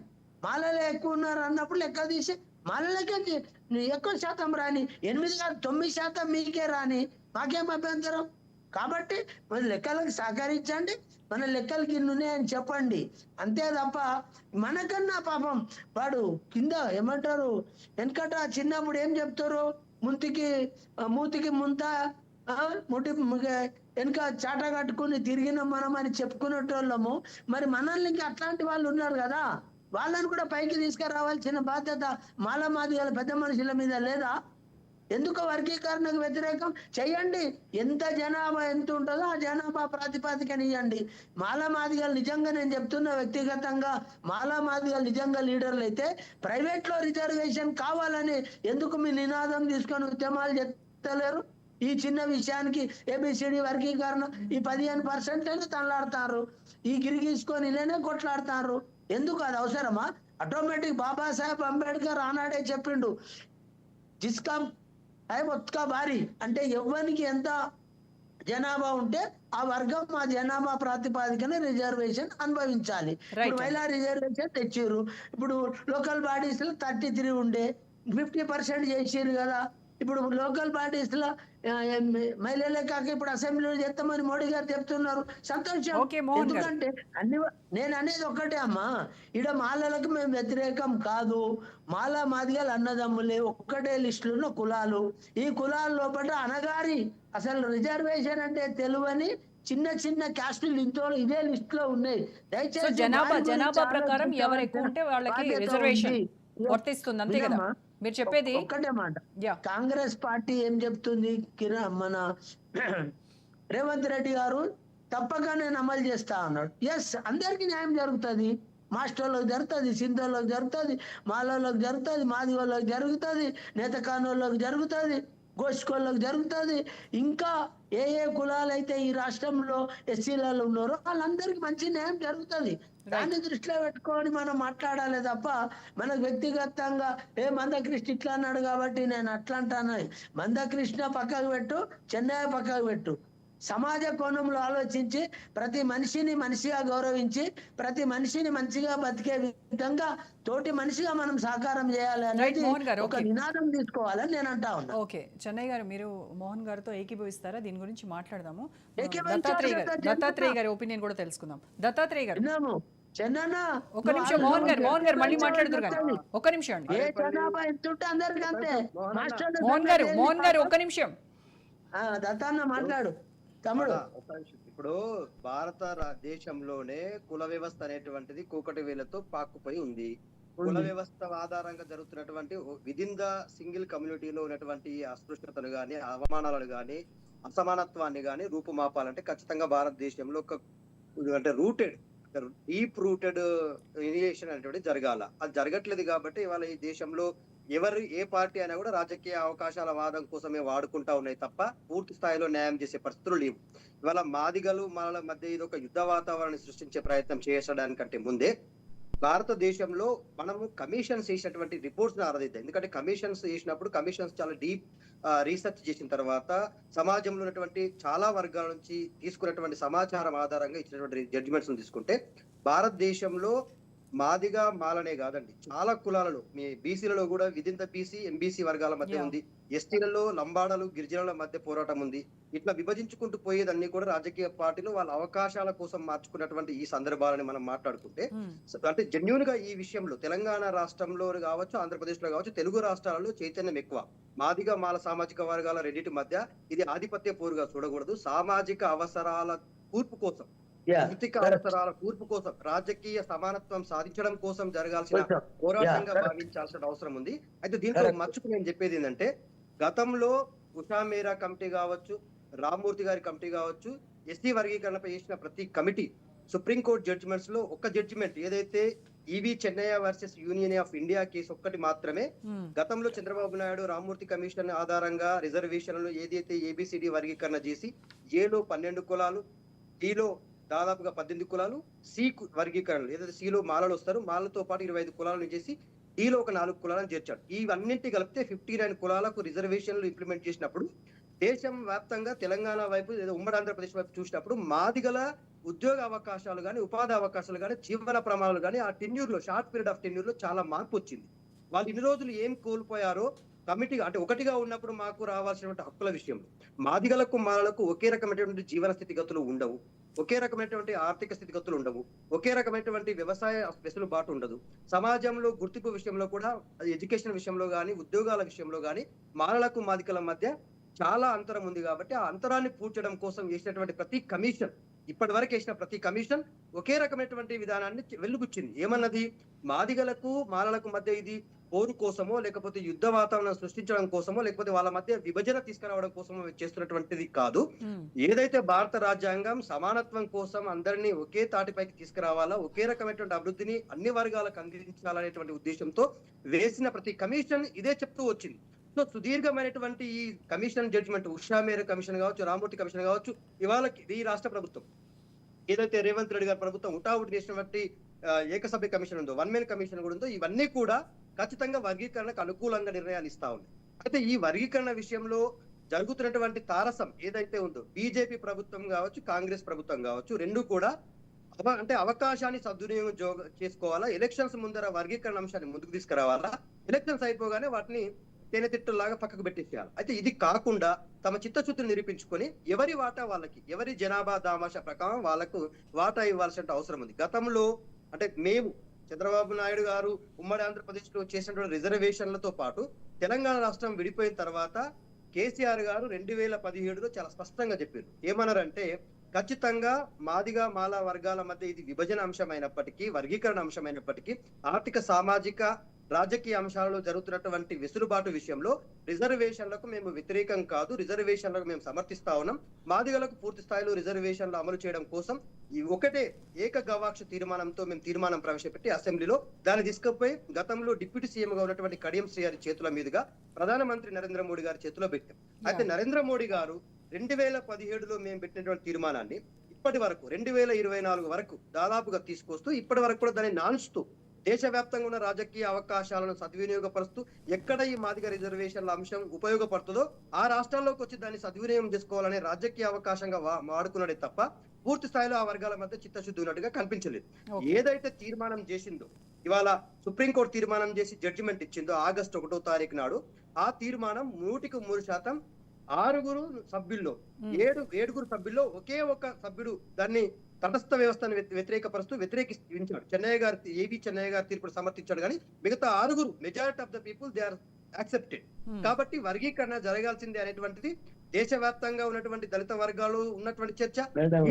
మాలలో ఎక్కువ ఉన్నారు అన్నప్పుడు లెక్క తీసి మాలలకే ఎక్కువ శాతం రాని, 8 కాదు 9% మీకే రాని, మాకేం అభ్యంతరం. కాబట్టి మన లెక్కలకు సహకరించండి, మన లెక్కలకి ఉన్నాయని చెప్పండి, అంతే తప్ప మనకన్నా పాపం వాడు కింద ఏమంటారు, వెనకట చిన్నప్పుడు ఏం చెప్తారు, మూతికి ముంత ముటి వెనక చాట కట్టుకుని తిరిగిన మనం అని చెప్పుకునేటోళ్ళము. మరి మనల్ని ఇంకా అట్లాంటి వాళ్ళు ఉన్నారు కదా, వాళ్ళని కూడా పైకి తీసుకురావాల్సిన బాధ్యత మాలమాదిగల పెద్ద మనుషుల మీద లేదా? ఎందుకు వర్గీకరణకు వ్యతిరేకం చేయండి. ఎంత జనాభా ఎంత ఉంటుందో ఆ జనాభా ప్రాతిపాదికన ఇవ్వండి. మాలమాదిగలు నిజంగా, నేను చెప్తున్నా వ్యక్తిగతంగా, మాలమాదిగలు నిజంగా లీడర్లు అయితే ప్రైవేట్ లో రిజర్వేషన్ కావాలని ఎందుకు మీ నినాదం తీసుకొని ఉద్యమాలు చెప్తలేరు? ఈ చిన్న విషయానికి ఏబిసిడి వర్గీకరణ ఈ 15% తనలాడతారు, ఈ గిరిగీసుకొని ఇలానే కొట్లాడతారు. ఎందుకు? అది అవసరమా? ఆటోమేటిక్ బాబాసాహెబ్ అంబేద్కర్ ఆనాడే చెప్పిండు, జిస్కా ఒత్కా భారీ అంటే ఎవరికి ఎంత జనాభా ఉంటే ఆ వర్గం ఆ జనాభా ప్రాతిపాదికన రిజర్వేషన్ అనుభవించాలి. ఇప్పుడు మహిళా రిజర్వేషన్ తెచ్చారు, ఇప్పుడు లోకల్ బాడీస్ లో 33 ఉండే 50% చేసారు కదా. ఇప్పుడు లోకల్ బాడీస్ లో మహిళలే కాక ఇప్పుడు అసెంబ్లీలో చేస్తామని మోడీ గారు చెప్తున్నారు, సంతోషం. ఎందుకంటే నేను అనేది ఒక్కటే అమ్మా, ఈడ మాలలకు మేము వ్యతిరేకం కాదు, మాదిగలు అన్నదమ్ములే, ఒక్కటే లిస్టులో ఉన్న కులాలు. ఈ కులాల లోపల అనగారి అసలు రిజర్వేషన్ అంటే తెలువని చిన్న క్యాస్టులు ఇంతో ఇదే లిస్ట్ లో ఉన్నాయి. దయచేసి జనాభా ప్రకారం ఎవరు ఎక్కువ ఉంటే వాళ్ళకి రిజర్వేషన్ వర్తిస్తుంది, అంతే కదా మీరు చెప్పేది? ఒక్కటే మాట, కాంగ్రెస్ పార్టీ ఏం చెప్తుంది, మన రేవంత్ రెడ్డి గారు తప్పక నేను అమలు చేస్తా అన్నాడు. ఎస్, అందరికి న్యాయం జరుగుతుంది. మాస్టర్లకు జరుగుతుంది, సింధోళ్ళకి జరుగుతుంది, మాలలకు జరుగుతుంది, మాదిగోళ్ళకి జరుగుతుంది, నేతకానోళ్ళకి జరుగుతుంది, గోష్కోళ్ళకి జరుగుతుంది. ఇంకా ఏ కులాలు అయితే ఈ రాష్ట్రంలో ఎస్సీలలో ఉన్నారో వాళ్ళందరికీ మంచి న్యాయం జరుగుతుంది. దాన్ని దృష్టిలో పెట్టుకొని మనం మాట్లాడాలి తప్ప మనకు వ్యక్తిగతంగా మందకృష్ణ ఇట్లా అన్నాడు కాబట్టి నేను అట్లా అంటాను. మందకృష్ణ పక్కకు పెట్టు, చెన్నై పక్కకు పెట్టు. సమాజ కోణంలో ఆలోచించి ప్రతి మనిషిని మనిషిగా గౌరవించి ప్రతి మనిషిని మంచిగా బతికే విధంగా తోటి మనిషిగా మనం సహకారం చేయాలి అనేది ఒక నినాదం తీసుకోవాలని నేను అంటా ఉన్నా. ఓకే, చెన్నై గారు, మీరు మోహన్ గారితో ఏకీభవిస్తారా? దీని గురించి మాట్లాడదాము. దత్తాత్రేయ గారి ఒపీనియన్ కూడా తెలుసుకుందాం. దత్తాత్రేయ గారు, ఒక నిమిషం. మోహన్ గారు మళ్ళీ మాట్లాడుతున్నారు కానీ ఒక నిమిషం అండి. మోహన్ గారు ఒక్క నిమిషం. దత్తాన్న మాట్లాడు తమ్ముడు. ఇప్పుడు భారత దేశంలోనే కుల వ్యవస్థ అనేటువంటిది కూకటి వేలతో పాకుపోయి ఉంది. కుల వ్యవస్థ ఆధారంగా జరుగుతున్నటువంటి విదిన్ ద సింగిల్ కమ్యూనిటీలో ఉన్నటువంటి అస్పృశ్యతను గాని, అవమానాలను గాని, అసమానత్వాన్ని గాని రూపుమాపాలంటే ఖచ్చితంగా భారతదేశంలో ఒక అంటే డీప్ రూటెడ్ ఇనియేషన్ అనేటువంటి జరగాల. అది జరగట్లేదు కాబట్టి ఇవాళ ఈ దేశంలో ఏ పార్టీ అయినా కూడా రాజకీయ అవకాశాల వాదం కోసమే వాడుకుంటా ఉన్నాయి తప్ప పూర్తి స్థాయిలో న్యాయం చేసే పరిస్థితులు లేవు. ఇవాళ మాదిగలు మాల మధ్య ఇది ఒక యుద్ధ వాతావరణాన్ని సృష్టించే ప్రయత్నం చేయడానికంటే ముందే భారతదేశంలో మనము కమిషన్స్ చేసినటువంటి రిపోర్ట్స్ ఆరాధిద్దాం. ఎందుకంటే కమిషన్స్ చేసినప్పుడు కమిషన్స్ చాలా డీప్ రీసెర్చ్ చేసిన తర్వాత సమాజంలో ఉన్నటువంటి చాలా వర్గాల నుంచి తీసుకున్నటువంటి సమాచారం ఆధారంగా ఇచ్చినటువంటి జడ్జిమెంట్స్ తీసుకుంటే భారతదేశంలో మాదిగా మాలనే కాదండి, చాలా కులాలలో మీ బీసీలలో కూడా విదిన్ ద బీసీ ఎంబీసీ వర్గాల మధ్య ఉంది, ఎస్టీలలో లంబాడలు గిరిజనుల మధ్య పోరాటం ఉంది. ఇట్లా విభజించుకుంటూ పోయేదన్నీ కూడా రాజకీయ పార్టీలు వాళ్ళ అవకాశాల కోసం మార్చుకున్నటువంటి ఈ సందర్భాలని మనం మాట్లాడుకుంటే అంటే జెన్యూన్ గా ఈ విషయంలో తెలంగాణ రాష్ట్రంలో కావచ్చు, ఆంధ్రప్రదేశ్ లో కావచ్చు, తెలుగు రాష్ట్రాలలో చైతన్యం ఎక్కువ. మాదిగా మాల సామాజిక వర్గాల రెండింటి మధ్య ఇది ఆధిపత్య పోరుగా చూడకూడదు, సామాజిక అవసరాల కూర్పు కోసం ఆర్థిక అవసరాల కూర్పు కోసం, రాజకీయ సమానత్వం సాధించడం కోసం జరగాల్సిన పోరాటంగా భావించాల్సిన అవసరం ఉంది. అయితే దీంట్లో మచ్చుకు నేను చెప్పేది ఏంటంటే, గతంలో ఉషా మేరా కమిటీ కావచ్చు, రామ్మూర్తి గారి కమిటీ కావచ్చు, ఎస్టీ వర్గీకరణపై చేసిన ప్రతి కమిటీ, సుప్రీంకోర్టు జడ్జిమెంట్స్ లో ఒక్క జడ్జిమెంట్ ఏదైతే E V Chennaiah versus Union of India case ఒక్కటి మాత్రమే గతంలో చంద్రబాబు నాయుడు రామ్మూర్తి కమిషన్ ఆధారంగా రిజర్వేషన్లు ఏదైతే ఏబిసిడి వర్గీకరణ చేసి ఏలో 12 కులాలు, డిలో దాదాపుగా 18 కులాలు, సి వర్గీకరణలు ఏదైతే సిలో మాలలు వస్తారు, మాలతో పాటు 25 కులాలను చేసి డిలో ఒక 4 కులాలను చేర్చాడు. ఇవన్నింటి కలిపితే 59 కులాలకు రిజర్వేషన్లు ఇంప్లిమెంట్ చేసినప్పుడు దేశం వ్యాప్తంగా తెలంగాణ వైపు ఉమ్మడి ఆంధ్రప్రదేశ్ వైపు చూసినప్పుడు మాదిగల ఉద్యోగ అవకాశాలు కానీ, ఉపాధి అవకాశాలు కానీ, జీవన ప్రమాణాలు కానీ ఆ టెన్యూర్ లో, షార్ట్ పీరియడ్ ఆఫ్ టెన్యూర్ లో చాలా మార్పు వచ్చింది. వాళ్ళు ఇన్ని రోజులు ఏం కోల్పోయారో కమిటీగా, అంటే ఒకటిగా ఉన్నప్పుడు మాకు రావాల్సినటువంటి హక్కుల విషయంలో మాదిగలకు మాలలకు ఒకే రకమైనటువంటి జీవన స్థితిగతులు ఉండవు, ఒకే రకమైనటువంటి ఆర్థిక స్థితిగతులు ఉండవు, ఒకే రకమైనటువంటి వ్యవసాయ వెసులుబాటు ఉండదు. సమాజంలో గుర్తింపు విషయంలో కూడా, ఎడ్యుకేషన్ విషయంలో కానీ, ఉద్యోగాల విషయంలో కానీ మాలలకు మాదిగల మధ్య చాలా అంతరం ఉంది. కాబట్టి ఆ అంతరాన్ని పూడ్చడం కోసం వేసినటువంటి ప్రతి కమిషన్, ఇప్పటి వరకు వేసిన ప్రతి కమిషన్ ఒకే రకమైనటువంటి విధానాన్ని వెలుగుచ్చింది. ఏమన్నది, మాదిగలకు మాలలకు మధ్య ఇది పోరు కోసమో, లేకపోతే యుద్ధ వాతావరణం సృష్టించడం కోసమో, లేకపోతే వాళ్ళ మధ్య విభజన తీసుకురావడం కోసమో చేస్తున్నటువంటిది కాదు. ఏదైతే భారత రాజ్యాంగం సమానత్వం కోసం అందరినీ ఒకే తాటిపైకి తీసుకురావాలా, ఒకే రకమైనటువంటి అభివృద్ధిని అన్ని వర్గాలకు అందించాలనేటువంటి ఉద్దేశంతో వేసిన ప్రతి కమిషన్ ఇదే చెప్తూ వచ్చింది. సో సుదీర్ఘమైనటువంటి ఈ కమిషన్ జడ్జిమెంట్, ఉషా మేర కమిషన్ కావచ్చు, రామ్మూర్తి కమిషన్ కావచ్చు, ఇవాళ ఈ రాష్ట్ర ప్రభుత్వం ఏదైతే రేవంత్ రెడ్డి గారి ప్రభుత్వం ఉటావుటి చేసినటువంటి ఏకసభ్య కమిషన్ ఉందో, 1 మెన్ కమిషన్ కూడా ఉందో, ఇవన్నీ కూడా ఖచ్చితంగా వర్గీకరణకు అనుకూలంగా నిర్ణయాలు ఇస్తా ఉన్నాయి. అయితే ఈ వర్గీకరణ విషయంలో జరుగుతున్నటువంటి తారసం ఏదైతే ఉందో, బీజేపీ ప్రభుత్వం కావచ్చు, కాంగ్రెస్ ప్రభుత్వం కావచ్చు, రెండు కూడా అంటే అవకాశాన్ని సద్వినియోగం చేసుకోవాలా, ఎలక్షన్స్ ముందర వర్గీకరణ అంశాన్ని ముందుకు తీసుకురావాలా, ఎలక్షన్స్ అయిపోగానే వాటిని తేనెతిట్టులాగా పక్కకు పెట్టేసేయాలి. అయితే ఇది కాకుండా తమ చిత్తశుద్ధిని నిరూపించుకొని ఎవరి వాటా వాళ్ళకి, ఎవరి జనాభా దామాషా ప్రకారం వాళ్ళకు వాటా ఇవ్వాల్సిన అవసరం ఉంది. గతంలో అంటే మేము చంద్రబాబు నాయుడు గారు ఉమ్మడి ఆంధ్రప్రదేశ్ లో చేసినటువంటి రిజర్వేషన్లతో పాటు తెలంగాణ రాష్ట్రం విడిపోయిన తర్వాత కేసీఆర్ గారు 2017లో చాలా స్పష్టంగా చెప్పారు. ఏమన్నారంటే, ఖచ్చితంగా మాదిగా మాల వర్గాల మధ్య ఇది విభజన అంశమైనప్పటికీ, వర్గీకరణ అంశమైనప్పటికీ, ఆర్థిక సామాజిక రాజకీయ అంశాలలో జరుగుతున్నటువంటి వెసులుబాటు విషయంలో రిజర్వేషన్లకు మేము వ్యతిరేకం కాదు, రిజర్వేషన్లకు మేము సమర్థిస్తా ఉన్నాం. మాదిగలకు పూర్తి స్థాయిలో రిజర్వేషన్లు అమలు చేయడం కోసం ఈ ఒకటే ఏక గవాక్ష తీర్మానంతో మేము తీర్మానం ప్రవేశపెట్టి అసెంబ్లీలో దాన్ని తీసుకుపోయి గతంలో డిప్యూటీ సీఎం గా ఉన్నటువంటి కడియం శ్రీహరి చేతుల మీదుగా ప్రధానమంత్రి నరేంద్ర మోడీ గారి చేతిలో పెట్టాం. అయితే నరేంద్ర మోడీ గారు 2017లో మేము పెట్టినటువంటి తీర్మానాన్ని ఇప్పటి వరకు 2024 వరకు దాదాపుగా తీసుకొస్తూ ఇప్పటి వరకు కూడా దాన్ని నాన్స్తూ దేశవ్యాప్తంగా ఉన్న రాజకీయ అవకాశాలను సద్వినియోగపరుస్తూ ఎక్కడ ఈ మాదిగ రిజర్వేషన్ల అంశం ఉపయోగపడుతుందో ఆ రాష్ట్రాల్లోకి వచ్చి దాన్ని సద్వినియోగం చేసుకోవాలనే రాజకీయ అవకాశంగా వాడుకున్నాడే తప్ప పూర్తి స్థాయిలో ఆ వర్గాల మధ్య చిత్తశుద్ధి ఉన్నట్టుగా కనిపించలేదు. ఏదైతే తీర్మానం చేసిందో, ఇవాళ సుప్రీంకోర్టు తీర్మానం చేసి జడ్జిమెంట్ ఇచ్చిందో ఆగస్టు 1వ తారీఖు నాడు, ఆ తీర్మానం 100% 6 సభ్యుల్లో 7 సభ్యుల్లో ఒకే ఒక సభ్యుడు దాన్ని తటస్థ వ్యవస్థను వ్యతిరేకించాడు. ఏవి చెన్నయ్య గారి తీర్పును సమర్థించాడు. కానీ మిగతా 6 majority of the people they are accepted. కాబట్టి వర్గీకరణ జరగాల్సిందే అనేటువంటిది దేశవ్యాప్తంగా ఉన్నటువంటి దళిత వర్గాలు ఉన్నటువంటి చర్చ.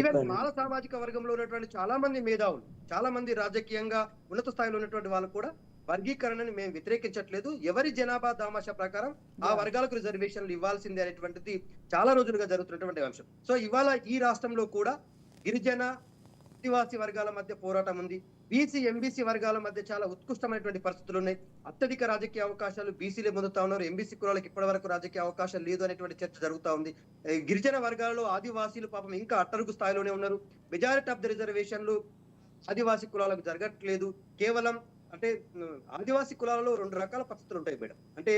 ఈవెన్ మాల సామాజిక వర్గంలో ఉన్నటువంటి చాలా మంది మేధావులు, చాలా మంది రాజకీయంగా ఉన్నత స్థాయిలో ఉన్నటువంటి వాళ్ళు కూడా వర్గీకరణని మేము వ్యతిరేకించట్లేదు, ఎవరి జనాభా దామాషా ప్రకారం ఆ వర్గాలకు రిజర్వేషన్లు ఇవ్వాల్సిందే అనేటువంటిది చాలా రోజులుగా జరుగుతున్నటువంటి అంశం. సో ఇవాళ ఈ రాష్ట్రంలో కూడా గిరిజన ఆదివాసీ వర్గాల మధ్య పోరాటం ఉంది, బీసీ ఎంబీసీ వర్గాల మధ్య చాలా ఉత్కృష్టమైనటువంటి పరిస్థితులు ఉన్నాయి. అత్యధిక రాజకీయ అవకాశాలు బీసీలే పొందుతా ఉన్నారు, ఎంబీసీ కులాలకు ఇప్పటి వరకు రాజకీయ అవకాశం లేదు అనేటువంటి చర్చ జరుగుతా ఉంది. గిరిజన వర్గాలలో ఆదివాసీలు పాపం ఇంకా అట్టడుగు స్థాయిలోనే ఉన్నారు. మెజారిటీ ఆఫ్ ద రిజర్వేషన్లు ఆదివాసీ కులాలకు జరగట్లేదు. కేవలం అంటే ఆదివాసీ కులాలలో 2 రకాల పరిస్థితులు ఉంటాయి మేడం. అంటే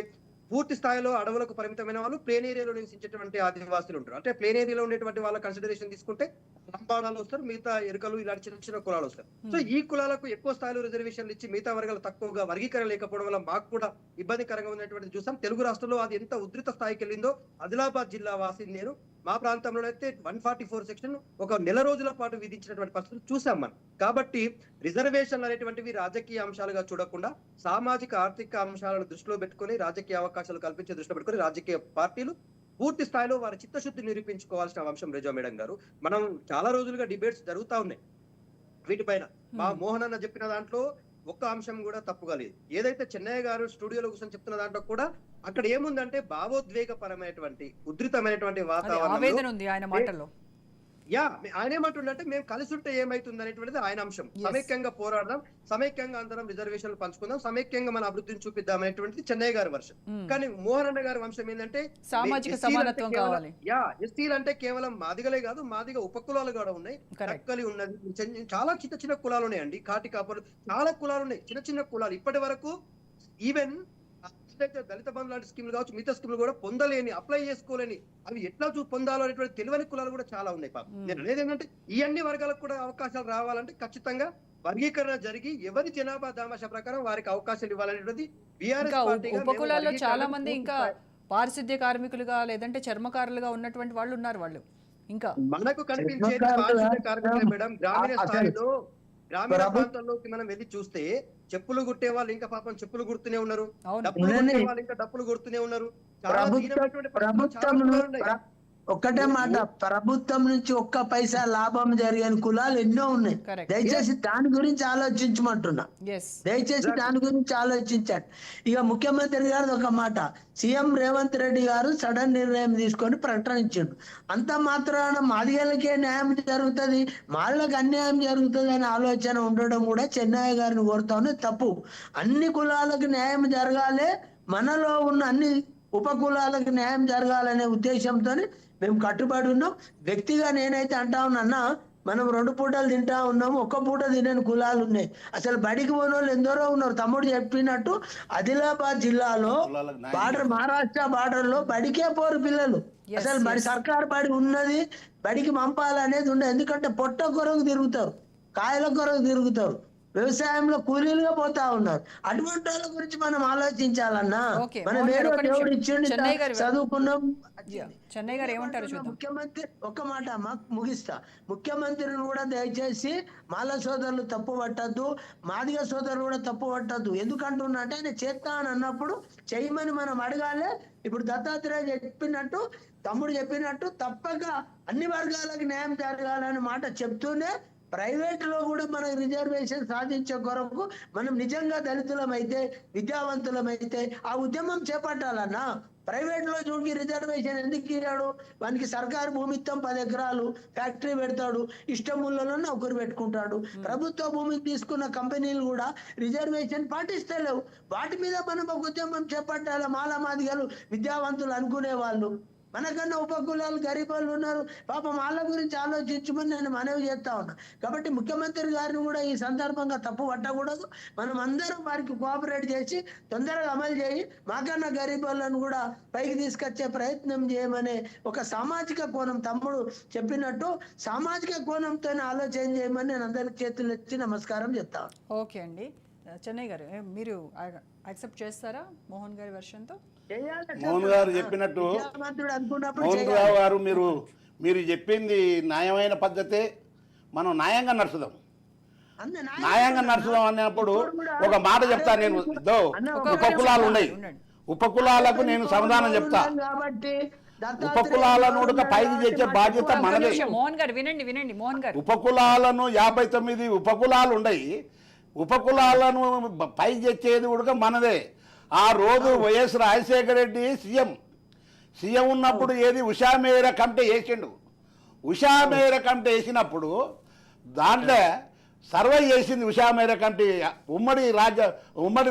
పూర్తి స్థాయిలో అడవులకు పరిమితమైన వాళ్ళు, ప్లేన్ ఏరియాలో నివసించేటువంటి ఆదివాసులు ఉంటారు. అంటే ప్లేన్ ఏరియాలో ఉండేటువంటి వాళ్ళ కన్సిడరేషన్ తీసుకుంటే లంబాడాలు వస్తారు, మిగతా ఎరుకలు ఇలాంటి చిన్న చిన్న కులాలు వస్తారు. సో ఈ కులాలకు ఎక్కువ స్థాయిలో రిజర్వేషన్లు ఇచ్చి మిగతా వర్గాలు తక్కువగా వర్గీకరణ లేకపోవడం వల్ల మాకు కూడా ఇబ్బందికరంగా ఉన్నటువంటి చూసాం. తెలుగు రాష్ట్రంలో అది ఎంత ఉధృత స్థాయికి వెళ్ళిందో, ఆదిలాబాద్ జిల్లా వాసి నేను, మా ప్రాంతంలో అయితే 144 సెక్షన్ ఒక నెల రోజుల పాటు విధించినటువంటి పరిస్థితులు చూసాం మనం. కాబట్టి రిజర్వేషన్లు అనేటువంటివి రాజకీయ అంశాలుగా చూడకుండా సామాజిక ఆర్థిక అంశాలను దృష్టిలో పెట్టుకుని, రాజకీయ అవకాశాలు కల్పించే దృష్టిలో పెట్టుకుని రాజకీయ పార్టీలు పూర్తి స్థాయిలో వారి చిత్తశుద్ధి నిరూపించుకోవాల్సిన అంశం రిజా మేడం గారు. మనం చాలా రోజులుగా డిబేట్స్ జరుగుతా ఉన్నాయి వీటిపైన. మా మోహన్ అన్న చెప్పిన దాంట్లో ఒక్క అంశం కూడా తప్పుగా లేదు. ఏదైతే చెన్నయ్య గారు స్టూడియోలో కూర్చొని చెప్తున్న దాంట్లో కూడా అక్కడ ఏముందంటే భావోద్వేగపరమైనటువంటి ఉధృతమైనటువంటి ఆవేదన వాతావరణం. ఉంది ఆయన మాటల్లో. ఆయన ఏమంటుండంటే మేము కలిసి ఉంటే ఏమైతుంది అనేటువంటిది ఆయన అంశం. సమైక్యంగా పోరాడదాం, సమైక్యంగా అందరం రిజర్వేషన్లు పంచుకుందాం, సమైక్యంగా మన అభివృద్ధిని చూపిద్దాం అనేటువంటిది చెన్నయ్య గారి వర్షం. కానీ మోహన్ అన్న గారి వంశం ఏంటంటే సామాజిక సమానత్వం కావాలి. ఎస్టీలు అంటే కేవలం మాదిగలే కాదు, మాదిగ ఉపకులాలు కూడా ఉన్నాయి, కక్కలి ఉన్నది, చాలా చిన్న చిన్న కులాలు ఉన్నాయండి, కాటి కాపలు, చాలా కులాలు ఉన్నాయి, చిన్న చిన్న కులాలు. ఇప్పటి వరకు ఈవెన్ దళిత బంధు లాంటి స్కీమ్లు కావచ్చు, మిగతా స్కీమ్లు కూడా పొందలేని, అప్లై చేసుకోలేని, అవి ఎట్లా పొందాలో అనేటువంటి తెలియని కులాలు కూడా చాలా ఉన్నాయి. పాపం నేను అనేది ఏంటంటే ఈ అన్ని వర్గాలకు కూడా అవకాశాలు రావాలంటే ఖచ్చితంగా వర్గీకరణ జరిగి ఎవరి జనాభా దామాషా ప్రకారం వారికి అవకాశాలు ఇవ్వాలనేది బీఆర్ఎస్ పార్టీగా. ఉపకులాల్లో చాలా మంది ఇంకా పారిశుద్ధ్య కార్మికులుగా లేదంటే చర్మకారులుగా ఉన్నటువంటి వాళ్ళు ఉన్నారు. వాళ్ళు ఇంకా మనకు కనిపించేది పారిశుద్ధ్య కార్మికులే మేడం. గ్రామీణ స్థాయిలో గ్రామీణ ప్రాంతాల్లోకి మనం వెళ్ళి చూస్తే చెప్పులు కుట్టే వాళ్ళు ఇంకా పాపం చెప్పులు గుర్తునే ఉన్నారు, డప్పులు కుట్టే వాళ్ళు ఇంకా డప్పులు గుర్తునే ఉన్నారు. ఒక్కటే మాట, ప్రభుత్వం నుంచి ఒక్క పైసా లాభం జరిగిన కులాలు ఎన్నో ఉన్నాయి. దయచేసి దాని గురించి ఆలోచించమంటున్నా, దయచేసి దాని గురించి ఆలోచించండి. ఇక ముఖ్యమంత్రి గారు ఒక మాట, సీఎం రేవంత్ రెడ్డి గారు సడన్ నిర్ణయం తీసుకొని ప్రకటించాడు. అంత మాత్రాన మాదిగలకే న్యాయం జరుగుతుంది, మాళ్ళకి అన్యాయం జరుగుతుంది అనే ఆలోచన ఉండడం కూడా చెన్నయ్య గారిని కోరుతాను తప్పు. అన్ని కులాలకు న్యాయం జరగాలి, మనలో ఉన్న అన్ని ఉపకులాలకు న్యాయం జరగాలనే ఉద్దేశంతో మేము కట్టుబడి ఉన్నాం. వ్యక్తిగా నేనైతే అంటా ఉన్నా, మనం 2 పూటలు తింటా ఉన్నాము, ఒక్క పూట తినని కులాలు ఉన్నాయి. అసలు బడికి పోయిన వాళ్ళు ఎందరో ఉన్నారు. తమ్ముడు చెప్పినట్టు ఆదిలాబాద్ జిల్లాలో బార్డర్, మహారాష్ట్ర బార్డర్ లో బడికే పోరు పిల్లలు. అసలు బడి సర్కారు బడి ఉన్నది, బడికి పంపాలనేది ఉండదు. ఎందుకంటే పొట్ట కొరకు తిరుగుతారు, కాయల కొరకు తిరుగుతారు, వ్యవసాయంలో కూలీలుగా పోతా ఉన్నారు. అటువంటి వాళ్ళ గురించి మనం ఆలోచించాలన్నా. మనం ఏదో దేవుడు ఇచ్చిండి చదువుకున్నాం. చెన్నై గారు ఏమంటారు? ముఖ్యమంత్రి ఒక్క మాట ముగిస్తా. ముఖ్యమంత్రిని కూడా దయచేసి మాల సోదరులు తప్పు పట్టద్దు, మాదిగ సోదరులు కూడా తప్పు పట్టద్దు. ఎందుకంటున్నా అంటే ఆయన చేస్తా అని అన్నప్పుడు చేయమని మనం అడగాలి. ఇప్పుడు దత్తాత్రేయ చెప్పినట్టు, తమ్ముడు చెప్పినట్టు తప్పక అన్ని వర్గాలకు న్యాయం జరగాలనే మాట చెప్తూనే ప్రైవేట్ లో కూడా మనకు రిజర్వేషన్ సాధించే కొరకు మనం నిజంగా దళితులమైతే, విద్యావంతులమైతే ఆ ఉద్యమం చేపట్టాలన్నా. ప్రైవేట్ లో చూసి రిజర్వేషన్ ఎందుకు ఇయ్యాడు? వానికి సర్కారు భూమి ఇస్తాం, 10 ఎకరాలు ఫ్యాక్టరీ పెడతాడు, ఇష్టం ఊళ్ళలో నౌకరు పెట్టుకుంటాడు. ప్రభుత్వ భూమి తీసుకున్న కంపెనీలు కూడా రిజర్వేషన్ పాటిస్తలేవు. వాటి మీద మనం ఒక ఉద్యమం చేపట్టాలి. మాల మాదిగలు విద్యావంతులు అనుకునే వాళ్ళు, మనకన్నా ఉపకులాలు గరీబులు ఉన్నారు, పాపం వాళ్ళ గురించి ఆలోచించమని నేను మనవి చేస్తా ఉన్నా. కాబట్టి ముఖ్యమంత్రి గారిని కూడా ఈ సందర్భంగా తప్పు పట్టకూడదు. మనం అందరం వారికి కోఆపరేట్ చేసి తొందరగా అమలు చేయి, మాకన్నా గరీబులను కూడా పైకి తీసుకొచ్చే ప్రయత్నం చేయమనే ఒక సామాజిక కోణం, తమ్ముడు చెప్పినట్టు సామాజిక కోణంతోనే ఆలోచన చేయమని నేను అందరికి చేతులు ఎత్తి నమస్కారం చెప్తాను. ఓకే అండి. చెన్నై గారు, మీరు యాక్సెప్ట్ చేస్తారా మోహన్ గారి వర్షన్తో? మోహన్ గారు చెప్పినట్టు, మోహన్ రావు గారు మీరు చెప్పింది న్యాయమైన పద్ధతే. మనం న్యాయంగా నడుచుదాం, న్యాయంగా నడుచుదాం అన్నప్పుడు ఒక మాట చెప్తా నేను. ఉపకులాలు ఉన్నాయి, ఉపకులాలకు నేను సమాధానం చెప్తా. ఉపకులాలను పైకి తెచ్చే బాధ్యత మనదే. మోహన్ గారు వినండి, వినండి మోహన్ గారు. ఉపకులాలను 59 ఉపకులాలు ఉన్నాయి, ఉపకులాలను పైకి తెచ్చేది కూడా మనదే. ఆ రోజు వైఎస్ రాజశేఖర రెడ్డి సీఎం ఉన్నప్పుడు ఏది ఉషామేర కమిటీ వేసిండు. ఉషామేర కమిటీ వేసినప్పుడు దాంట్లో సర్వే చేసింది ఉషామేర కమిటీ. ఉమ్మడి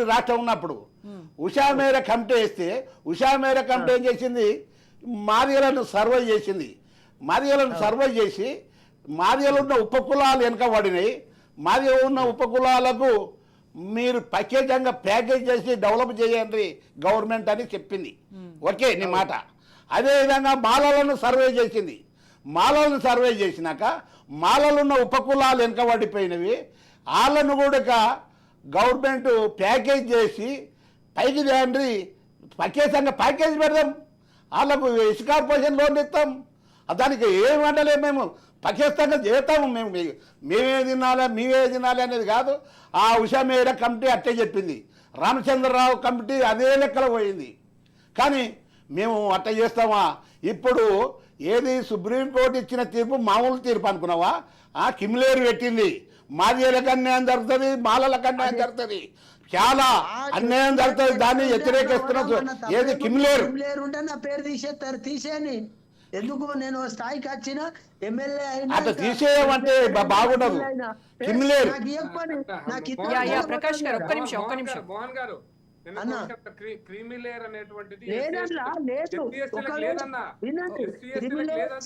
రాష్ట్రం ఉన్నప్పుడు ఉషామేర కమిటీ వేస్తే ఉషామేర కమిటీ ఏం చేసింది? మాదిగలను సర్వే చేసింది. మాదిగలను సర్వే చేసి మాదిగలు ఉన్న ఉపకులాలు వెనకబడినాయి, మాదిగ ఉన్న ఉపకులాలకు మీరు ప్యాకేజ్ చేసి డెవలప్ చేయండి గవర్నమెంట్ అని చెప్పింది. ఓకే నీ మాట. అదేవిధంగా మాలలను సర్వే చేసింది. మాలలను సర్వే చేసినాక మాలలున్న ఉపకులాలు వెనకబడిపోయినవి, వాళ్ళను కూడా గవర్నమెంట్ ప్యాకేజ్ చేసి పైకి తేండి, ప్యాకేజ్ పెడదాం, వాళ్ళకు ఎస్కార్పొరేషన్ లోన్ ఇస్తాం. దానికి ఏమంటలే, మేము పక్షస్థంగా చేస్తాము, మేమే తినాలి అనేది కాదు. ఆ ఉషామేర కమిటీ అట్టే చెప్పింది. రామచంద్రరావు కమిటీ అదే లెక్కలో పోయింది. కానీ మేము అట్ట చేస్తామా? ఇప్పుడు ఏది సుప్రీంకోర్టు ఇచ్చిన తీర్పు మామూలు తీర్పు అనుకున్నావా? కిమిలేరు పెట్టింది, మాదిగలకు అన్యాయం జరుగుతుంది, మాలలకు అన్యాయం జరుగుతుంది, చాలా అన్యాయం జరుగుతుంది, దాన్ని వ్యతిరేకిస్తున్నారు. ఏది కిమిలేరు ఉంటే నా పేరు తీసేస్తారు, తీసేయని. ఎందుకు నేను స్థాయికి వచ్చిన ఎమ్మెల్యే అయినా అట్లా తీసేయమంటే బాగుండదు. కిమిలేరు ప్రకాష్ గారు ఒక్క నిమిషం మోహన్ గారు క్రీమీ లేయర్ అనేటువంటిది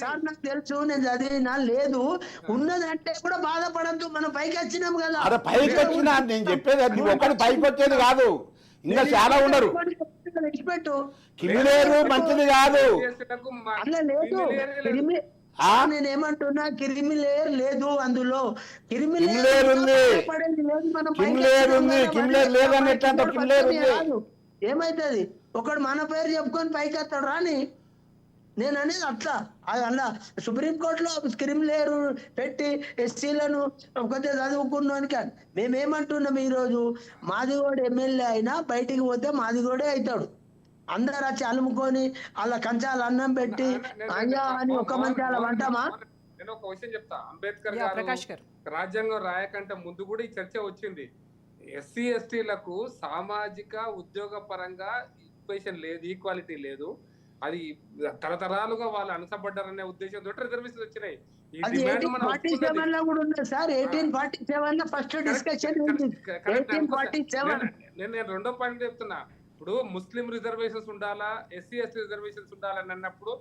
సార్ నాకు తెలుసు, నేను చదివినా. లేదు ఉన్నదంటే కూడా బాధపడద్దు, మనం పైకి వచ్చినాం కదా. అదే పైకి వచ్చినా నేను చెప్పేది అది ఒకటి పైకి వచ్చేది కాదు, ఇంకా చాలా ఉండరు. కిమిలేరు మంచిది కాదు. అట్లా లేదు, నేనేమంటున్నా కిరిమిలేర్ లేదు, అందులో కిమిలేరు ఉంది, కిమిలేరు ఉంది, కిమిలేరు లేదని ఎట్లా అంటారు? కిమిలేరు ఉంది. ఏమైతుంది? ఒకడు మన పేరు చెప్పుకొని పైకి వస్తాడు రాని. నేను అనేది అట్లా అలా సుప్రీంకోర్టులో క్రిమిలేరు పెట్టి ఎస్సీలను కొద్దిగా చదువుకున్నానికి. మేమేమంటున్నాం, ఈరోజు మాదిగోడు ఎమ్మెల్యే అయినా బయటికి పోతే మాదిగోడే అవుతాడు. అందరు వచ్చి అలుముకొని అలా కంచాలు అన్నం పెట్టి అయ్యా అని ఒక మంచి అలా వంటమా? నేను ఒక విషయం చెప్తా. అంబేద్కర్ గారు రాజ్యాంగం రాయకంటే ముందు కూడా ఈ చర్చ వచ్చింది. ఎస్సీ ఎస్టీలకు సామాజిక ఉద్యోగ పరంగా ఈక్వేషన్ లేదు, ఈక్వాలిటీ లేదు. అది తరతరాలుగా వాళ్ళు అనసపడ్డారనే ఉద్దేశంతో రిజర్వేషన్ వచ్చినాయి. నేను రెండో పాయింట్ చెప్తున్నా. ఇప్పుడు ముస్లిం రిజర్వేషన్స్ ఉండాలా, ఎస్సీ ఎస్టీ రిజర్వేషన్స్ ఉండాలని అన్నప్పుడు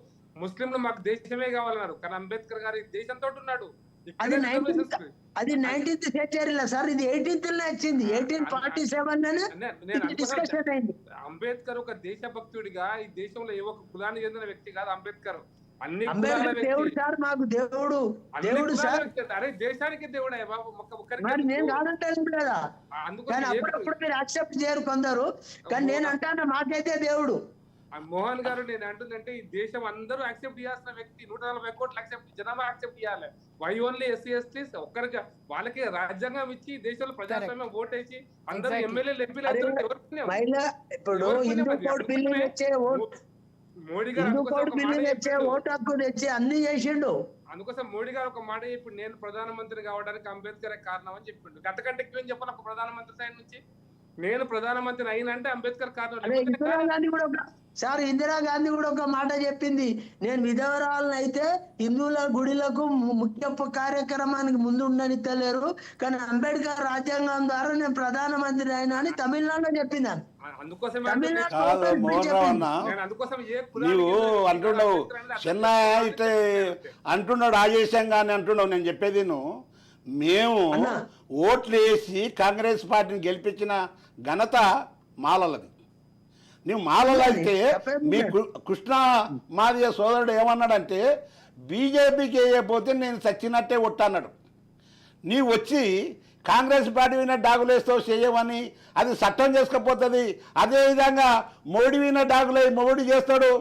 ముస్లింలు మాకు దేశమే కావాలన్నారు. కానీ అంబేద్కర్ గారు దేశంతో ఉన్నాడు. అది 19th సెంచరీలో సార్, ఇది 18th లో వచ్చింది. 1847 డిస్కషన్ అయింది. అంబేద్కర్ ఒక దేశభక్తుడిగా ఈ దేశంలో ఏ ఒక్క కులానికి చెందిన వ్యక్తి కాదు. అంబేద్కర్ అన్ని దేవుడు సార్, మాకు దేవుడు దేవుడు సార్. అరే దేశానికి దేవుడే బాబు, నేను కాదంటాను కదా. కానీ అప్పుడప్పుడు మీరు యాక్సెప్ట్ చేయరు కొందరు, కానీ నేను అంటాను మాకైతే దేవుడు. మోహన్ గారు నేను అంటుందంటే ఈ దేశం అందరూ యాక్సెప్ట్ చేయాల్సిన వ్యక్తి. 140 కోట్లు జనాభా యాక్సెప్ట్ చేయాలి. Why only SC STs? ఒక్కరికి వాళ్ళకి రాజ్యాంగం ఇచ్చి దేశంలో ప్రజాస్వామ్యం ఓటేసి అందరూ ఎమ్మెల్యేలు ఎంపీలు ఇప్పుడు మోడీ గారు ఓటు హక్కు తెచ్చి అన్ని చేసిండు. అందుకోసం మోడీ గారు ఒక మాట, ఇప్పుడు నేను ప్రధానమంత్రి కావడానికి అంబేద్కర్ కారణం అని చెప్పిండు. గంటకంటే ఎక్కువ ఏం చెప్పాలి ప్రధానమంత్రి సైడ్ నుంచి? నేను ప్రధానమంత్రి అయినంటే అంబేద్కర్ కారణం. ఇందిరాగాంధీ కూడా సార్, ఇందిరాగాంధీ కూడా ఒక మాట చెప్పింది, నేను విధవరాలను అయితే హిందువుల గుడిలకు ముఖ్య కార్యక్రమానికి ముందు ఉండనిత్తలేరు, కానీ అంబేద్కర్ రాజ్యాంగం ద్వారా నేను ప్రధానమంత్రి అయినా అని తమిళనాడులో చెప్పింది. నీవు అంటున్నావు చిన్న ఇట్లా అంటున్నాడు ఆదేశంగా అని అంటున్నావు. నేను చెప్పేది మేము ఓట్లు వేసి కాంగ్రెస్ పార్టీని గెలిపించిన ఘనత మాలలది. నువ్వు మాలలు అయితే మీ కృష్ణ మాదిగ సోదరుడు ఏమన్నాడంటే బీజేపీకి వేయకపోతే నేను చచ్చినట్టే ఒట్టన్నాడు. నీవు వచ్చి కాంగ్రెస్ పార్టీ విన డాగులేస్తావు చేయమని అది చట్టం చేసుకపోతుంది. అదేవిధంగా మోడీ విన డాగులే మోడీ చేస్తాడు.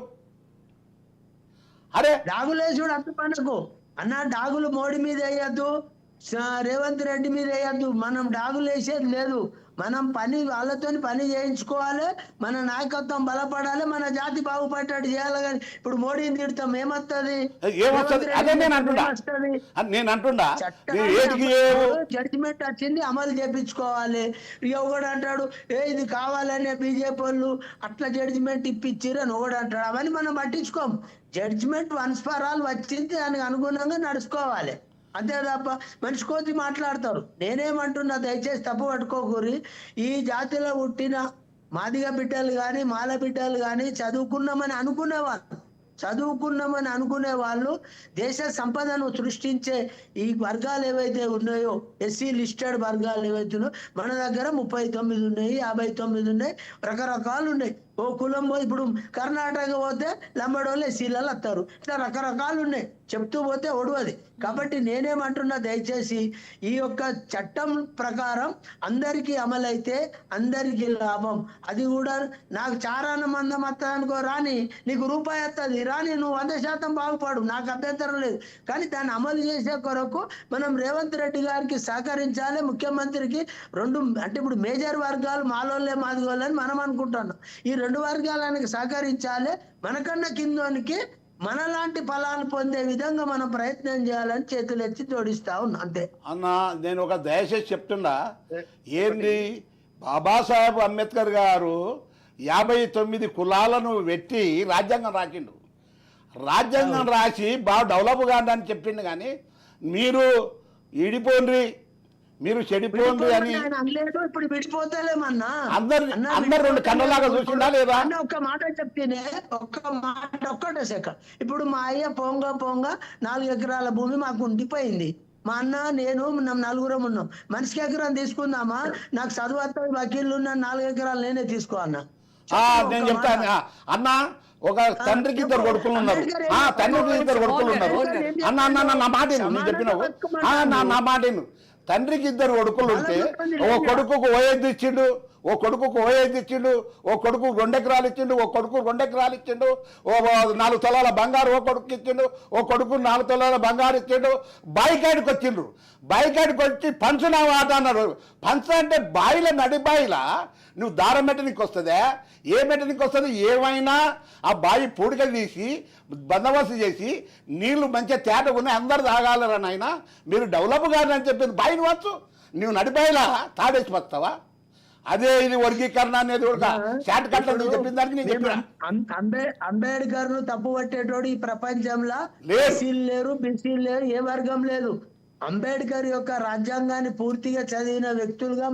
అరే డాగులేసుడు అంత మనకు అన్న, డాగులు మోడీ మీద వేయద్దు, రేవంత్ రెడ్డి మీద వేయద్దు. మనం డాగులు వేసేది లేదు. మనం వాళ్ళతో పని చేయించుకోవాలి, మన నాయకత్వం బలపడాలి, మన జాతి బాగుపడేటట్టు చేయాలి. కానీ ఇప్పుడు మోడీని తిడతాం ఏమొస్తుంది? జడ్జిమెంట్ వచ్చింది, అమలు చేపించుకోవాలి. ఒకడు అంటాడు ఇది కావాలనే బీజేపీ వాళ్ళు అట్లా జడ్జిమెంట్ ఇప్పించారు అని ఒకడు అంటాడు. అవన్నీ మనం పట్టించుకోం. జడ్జిమెంట్ వన్స్ ఫర్ ఆల్ వచ్చింది, దానికి అనుగుణంగా నడుచుకోవాలి. అంతే తప్ప మనిషి కొద్ది మాట్లాడతారు. నేనేమంటున్నా, దయచేసి తప్పు పట్టుకోకూరి. ఈ జాతిలో పుట్టిన మాదిగ బిడ్డలు కానీ మాల బిడ్డలు కానీ చదువుకున్నామని అనుకునే వాళ్ళు దేశ సంపదను సృష్టించే ఈ వర్గాలు ఏవైతే ఉన్నాయో, ఎస్సీ లిస్టెడ్ వర్గాలు ఏవైతే ఉన్నాయో, మన దగ్గర 39 ఉన్నాయి, 59 ఉన్నాయి, రకరకాలు ఉన్నాయి. ఓ కులం ఇప్పుడు కర్ణాటక పోతే లంబడోళ్ళు ఎస్సీలలో వస్తారు. ఇట్లా రకరకాలు ఉన్నాయి, చెప్తూ పోతే ఒడవది. కాబట్టి నేనేమంటున్నా, దయచేసి ఈ యొక్క చట్టం ప్రకారం అందరికీ అమలైతే అందరికీ లాభం. అది కూడా నాకు చారాన మందం వస్తుంది అనుకో, రాని నీకు రూపాయి వస్తుంది, రాని నువ్వు 100% బాగుపడు, నాకు అభ్యంతరం లేదు. కానీ దాన్ని అమలు చేసే కొరకు మనం రేవంత్ రెడ్డి గారికి సహకరించాలి. ముఖ్యమంత్రికి అంటే ఇప్పుడు మేజర్ వర్గాలు మాలోళ్ళే మాదిగోళ్ళని మనం అనుకుంటున్నాం. ఈ 2 వర్గాలకి సహకరించాలి. మనకన్నా కిందోనికి మనలాంటి ఫలాలు పొందే విధంగా మనం ప్రయత్నం చేయాలని చేతులెత్తి జోడిస్తా ఉన్నా అంతే. అన్న నేను ఒక దయచేసి చెప్తున్నా, ఏంది బాబాసాహెబ్ అంబేద్కర్ గారు 59 కులాలను పెట్టి రాజ్యాంగం రాసిండు. రాజ్యాంగం రాసి బాగా డెవలప్ కాదని చెప్పిండు, కానీ మీరు ఈడిపోండ్రి, మీరు చెడిపోండ్రి అని ఆయన అనలేదు. ఇప్పుడు విడిపోతలేమన్నా అందరు రెండు కళ్ళలాగా చూసిండా లేదా? ఒక్క మాట చెప్తేనే ఒక్కటే సెకండ్. ఇప్పుడు మా అయ్య పొంగ 4 ఎకరాల భూమి మాకు ఉండిపోయింది. మా అన్న నేను నలుగురం ఉన్నాం. మనిషికి ఎకరం తీసుకుందామా? నాకు చదువు వస్తుంది, వకీళ్ళు ఉన్న 4 ఎకరాలు నేనే తీసుకో అన్న. నేను చెప్తాను అన్న, ఒక తండ్రికి 2 కొడుకులు ఉన్నారు. తండ్రికి 2 కొడుకులు ఉన్నారు. అన్న అన్న నా మాట నేను చెప్పినావు, నా మాట తండ్రికి 2 కొడుకులు ఉంటే ఓ కొడుకుకు ఓ ఇచ్చిండు, ఓ కొడుకుకు ఓ ఇచ్చిండు, ఓ కొడుకు 2 ఎకరాలు ఇచ్చిండు, ఓ కొడుకు 2 ఎకరాలు ఇచ్చిండు, ఓ 4 తులాల బంగారు ఓ కొడుకు ఇచ్చిండు, ఓ కొడుకు 4 తులాల బంగారు ఇచ్చిండు. బాయికాడికి వచ్చిండ్రు, బాయికాడికి వచ్చి పంచునా ఆట అన్నారు. పంచ అంటే బాయిల నడి బాయిల నువ్వు దారం మెట్టనికి వస్తుందా? ఏ మెట్టనికి వస్తుంది? ఏమైనా ఆ బావి పూడికలు తీసి బందోబస్తు చేసి నీళ్లు మంచిగా తేట ఉన్నాయి, అందరు తాగాలరా నాయన, మీరు డెవలప్ కాదని చెప్పింది. బాయిని వచ్చు నువ్వు నడిబాయిలా తాడేసి వస్తావా? అదే ఇది వర్గీకరణ అనేది కూడా షార్ట్ కట్ చెప్పిన దానికి నేను చెప్పిన. అంబేద్కర్ ను తప్పు పట్టేటోడు ఈ ప్రపంచంలో ఎస్సీలు లేరు, బీసీలు లేరు, ఏ వర్గం లేదు. అంబేద్కర్ యొక్క రాజ్యాంగాన్ని పూర్తిగా చదివిన వ్యక్తులుగా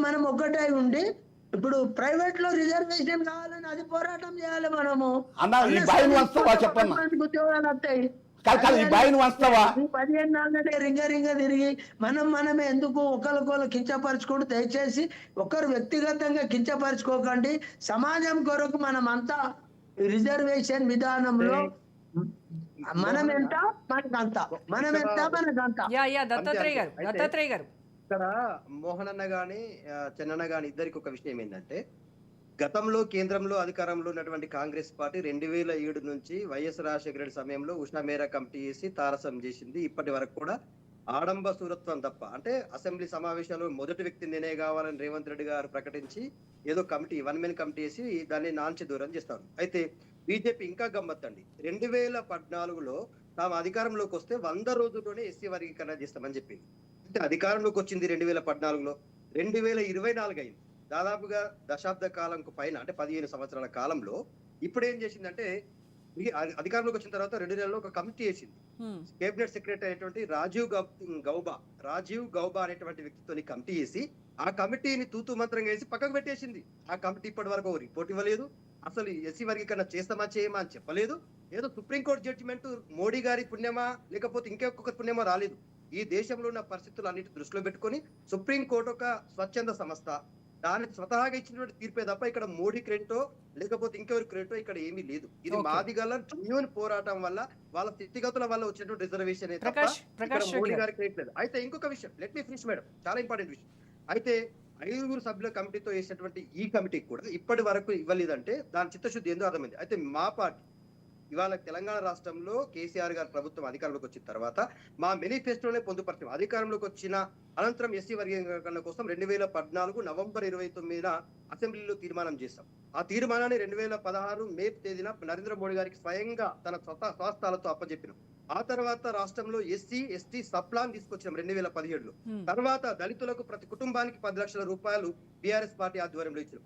మనం ఒక్కటే ఉండి ఇప్పుడు ప్రైవేట్ లో రిజర్వేషన్ కావాలని అది పోరాటం చేయాలి. మనము ఉద్యోగాలు వస్తాయి. 15 నాళ్ళంటే రింగ తిరిగి మనమే ఎందుకు ఒకరికొకరు కించపరచుకుంటూ, దయచేసి ఒకరు వ్యక్తిగతంగా కించపరచుకోకండి. సమాజం కొరకు మనమంతా రిజర్వేషన్ విధానంలో మనమెంత మనకంత. దత్తాత్రేయ గారు ఇక్కడ మోహనన్న గాని చెన్నన్న గాని ఇద్దరికి ఒక విషయం ఏంటంటే, గతంలో కేంద్రంలో అధికారంలో ఉన్నటువంటి కాంగ్రెస్ పార్టీ 2007 నుంచి వైఎస్ రాజశేఖర రెడ్డి సమయంలో ఉష్ణమేర కమిటీ చేసి తారసం చేసింది. ఇప్పటి వరకు కూడా ఆడంబ సూరత్వం తప్ప, అంటే అసెంబ్లీ సమావేశాల్లో మొదటి వ్యక్తి నేనే కావాలని రేవంత్ రెడ్డి గారు ప్రకటించి ఏదో కమిటీ 1 మెన్ కమిటీ వేసి దాన్ని నాంచి దూరం చేస్తారు. అయితే బీజేపీ ఇంకా గమ్మత్తండి, 2014లో తాము అధికారంలోకి వస్తే 100 రోజుల్లోనే ఎస్సీ వర్గీకరణ చేస్తామని చెప్పింది. అంటే అధికారంలోకి వచ్చింది 2014లో, 2024 అయింది. దాదాపుగా దశాబ్ద కాలంకు పైన, అంటే 15 సంవత్సరాల కాలంలో ఇప్పుడు ఏం చేసిందంటే, అధికారంలోకి వచ్చిన తర్వాత 2 నెలల్లో ఒక కమిటీ వేసింది. కేబినెట్ సెక్రటరీ అయినటువంటి రాజీవ్ గౌబా అనేటువంటి వ్యక్తితో కమిటీ వేసి ఆ కమిటీని తూతూ మంత్రంగా వేసి పక్కకు పెట్టేసింది. ఆ కమిటీ ఇప్పటి వరకు రిపోర్ట్ ఇవ్వలేదు. అసలు ఎస్సీ వర్గీకరణ చేయమా అని చెప్పలేదు. ఏదో సుప్రీంకోర్టు జడ్జిమెంట్ మోడీ గారి పుణ్యమా లేకపోతే ఇంకొక పుణ్యమా రాలేదు. ఈ దేశంలో ఉన్న పరిస్థితులు అన్నిటి దృష్టిలో పెట్టుకొని సుప్రీంకోర్టు ఒక స్వచ్ఛంద సంస్థ, దానికి స్వతహాగా ఇచ్చినటువంటి తీర్పే తప్ప ఇక్కడ మోడీ క్రెడిటో లేకపోతే ఇంకెవరి క్రెడిటో ఇక్కడ ఏమీ లేదు. ఇది మాదిగల జెన్యూన్ పోరాటం వల్ల, వాళ్ళ స్థితిగతుల వల్ల వచ్చినటువంటి రిజర్వేషన్ తప్ప ఇక్కడ మోడీ గారి క్రెడిట్ లేదు. అయితే ఇంకొక విషయం, లెట్ మీ ఫినిష్ మేడం, చాలా ఇంపార్టెంట్ విషయం. అయితే 5 సభ్యుల కమిటీతో వేసినటువంటి ఈ కమిటీకి కూడా ఇప్పటి వరకు ఇవ్వలేదంటే దాని చిత్తశుద్ధి ఏందో అర్థమైంది. అయితే మా పార్టీ ఇవాళ తెలంగాణ రాష్ట్రంలో కేసీఆర్ గారి ప్రభుత్వం అధికారంలోకి వచ్చిన తర్వాత మా మేనిఫెస్టోనే పొందుపరిచాం. అధికారంలోకి వచ్చిన అనంతరం ఎస్సీ వర్గీకరణ కోసం 2014 నవంబర్ 29న అసెంబ్లీలో తీర్మానం చేశాం. ఆ తీర్మానాన్ని 2016 మే తేదీన నరేంద్ర మోడీ గారికి స్వయంగా తన స్వస్థాలతో అప్పచెప్పినాం. ఆ తర్వాత రాష్ట్రంలో ఎస్సీ ఎస్టీ సప్లాన్ తీసుకొచ్చినాం 2017లో. తర్వాత దళితులకు ప్రతి కుటుంబానికి 10 లక్షల రూపాయలు బీఆర్ఎస్ పార్టీ ఆధ్వర్యంలో ఇచ్చినాం.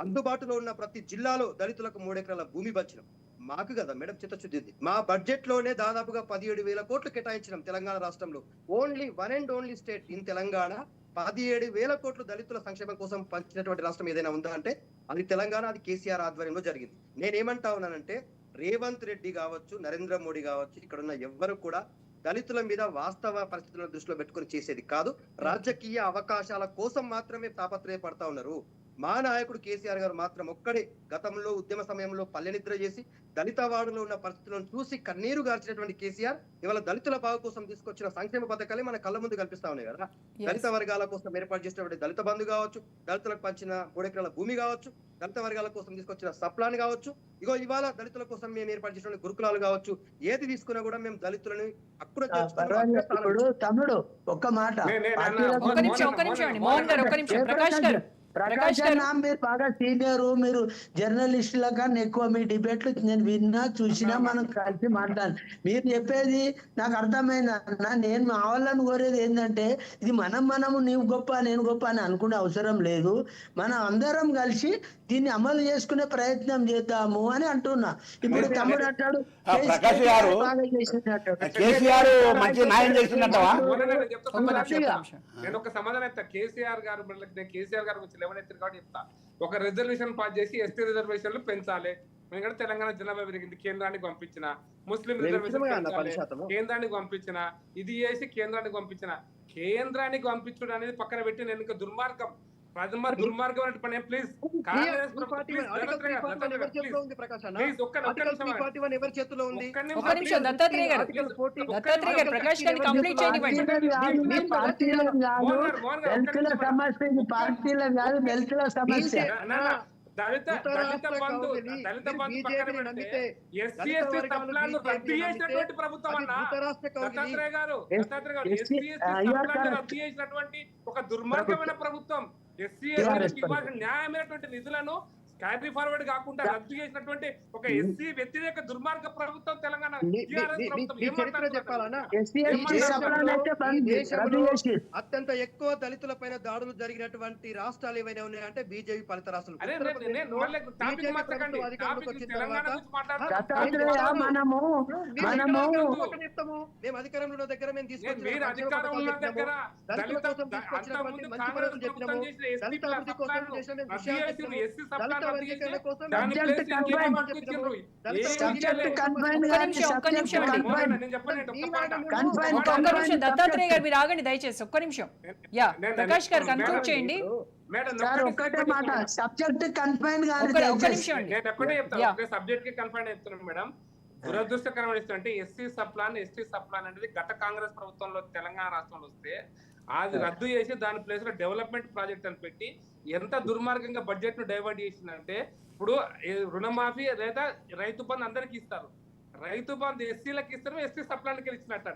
అందుబాటులో ఉన్న ప్రతి జిల్లాలో దళితులకు 3 ఎకరాల భూమి పంచినాం. మాకు కదా మేడం చిత్తశుద్ధి. మా బడ్జెట్ లోనే దాదాపుగా 17,000 కోట్లు కేటాయించినాం తెలంగాణ రాష్ట్రంలో. Only 1 and only state in Telangana 17,000 కోట్లు దళితుల సంక్షేమం కోసం పంచినటువంటి రాష్ట్రం ఏదైనా ఉందా అంటే అది తెలంగాణ, అది కేసీఆర్ ఆధ్వర్యంలో జరిగింది. నేనేమంటా ఉన్నానంటే, రేవంత్ రెడ్డి కావచ్చు, నరేంద్ర మోడీ కావచ్చు, ఇక్కడ ఉన్న ఎవ్వరు కూడా దళితుల మీద వాస్తవ పరిస్థితులను దృష్టిలో పెట్టుకుని చేసేది కాదు. రాజకీయ అవకాశాల కోసం మాత్రమే తాపత్రయపడతా ఉన్నారు. మా నాయకుడు కేసీఆర్ గారు మాత్రం ఒక్కడే గతంలో ఉద్యమ సమయంలో పల్లె నిద్ర చేసి దళిత వాడులో ఉన్న పరిస్థితులను చూసి కన్నీరు గార్చినటువంటి కేసీఆర్ ఇవాళ దళితుల బాగు కోసం తీసుకొచ్చిన సంక్షేమ పథకాలే మన కళ్ళ ముందు కల్పిస్తా ఉన్నాయి కదా. దళిత వర్గాల కోసం ఏర్పాటు చేసినటువంటి దళిత బంధు కావచ్చు, దళితులకు పంచిన 3 ఎకరాల భూమి కావచ్చు, దళిత వర్గాల కోసం తీసుకొచ్చిన సప్లాన్ కావచ్చు, ఇగో ఇవాళ దళితుల కోసం మేము ఏర్పాటు చేసిన గురుకులాలు కావచ్చు, ఏది తీసుకున్నా కూడా మేము దళితులను అక్కడ తమ్ముడు ఒక్క మాట, ఒక్క నిమిషం మోహన్ గారు, ఒక్క నిమిషం ప్రకాష్ గారు ప్రకాష్ అన్న మీరు బాగా సీనియర్, మీరు జర్నలిస్టుల కన్నా ఎక్కువ మీ డిబేట్లు నేను విన్నా చూసినా, మనం కలిసి మాట్లాడాలి. మీరు చెప్పేది నాకు అర్థమైంది అన్న. నేను మా వాళ్ళని కోరేది ఏంటంటే ఇది మనము నీవు గొప్ప నేను గొప్ప అని అనుకునే అవసరం లేదు. మనం అందరం కలిసి దీన్ని అమలు చేసుకునే ప్రయత్నం చేద్దాము అని అంటున్నా. ఇప్పుడు తమ్ముడు అంటాడు ప్రకాష్ గారు కేసీఆర్ మంచి న్యాయం చేసినట్టవా? నేను ఒక సమాధానం చెప్తా. కేసీఆర్ గారు నేను కేసీఆర్ గారు వచ్చి లేవనెత్తారు కాబట్టి చెప్తా. ఒక రిజర్వేషన్ పాస్ చేసి ఎస్టీ రిజర్వేషన్లు పెంచాలి. ఎందుకంటే తెలంగాణ జనాభా పెరిగింది, కేంద్రానికి పంపించిన. ముస్లిం రిజర్వేషన్ కేంద్రానికి పంపించిన. ఇది చేసి కేంద్రానికి పంపించిన. కేంద్రానికి పంపించడం అనేది పక్కన పెట్టి నేను ఇంకా దుర్మార్గం దుర్మార్గం అంటే పని. ప్లీజ్ కాంగ్రెస్ దళిత బంధు పక్కన పెడితే ఎస్సీ ఎస్టీ సప్లాన్ రద్దు చేసినటువంటి ప్రభుత్వం అన్న దత్తాత్రేయ గారు ఎస్సీ ఎస్టీ సప్లాన్ రద్దు చేసినటువంటి ఒక దుర్మార్గమైన ప్రభుత్వం. ఎస్సీ ఎస్టీలకు ఇవ్వాల్సిన న్యాయమైనటువంటి నిధులను క్యారీ ఫార్వర్డ్ కాకుండా రద్దు చేసినటువంటి ఒక ఎస్సీ వ్యతిరేక దుర్మార్గ ప్రభుత్వం తెలంగాణ అత్యంత ఎక్కువ దళితుల పైన దాడులు జరిగినటువంటి రాష్ట్రాలు ఏవైనా ఉన్నాయంటే బీజేపీ ఫలిత రాష్ట్రాలు. మేము అధికారంలో దగ్గర మేము దత్తాత్రేయ గారు మీరు ఆగండి దయచేసి ఒక్క నిమిషం. యా ప్రకాష్ గారు కన్క్లూడ్ చేయండి. మేడం దురదృష్టకరం అంటే ఎస్టీ సప్లాన్ అనేది గత కాంగ్రెస్ ప్రభుత్వంలో తెలంగాణ రాష్ట్రంలో వస్తే అది రద్దు చేసి దాని ప్లేస్ లో డెవలప్మెంట్ ప్రాజెక్ట్ అని పెట్టి ఎంత దుర్మార్గంగా బడ్జెట్ ను డైవర్ట్ చేసిందంటే ఇప్పుడు రుణమాఫీ లేదా రైతు బంధు అందరికి ఇస్తారు. రైతు బంధు ఎస్సీలకు ఇస్తారు, ఎస్టీ సప్లాన్కి ఇచ్చినట్ట.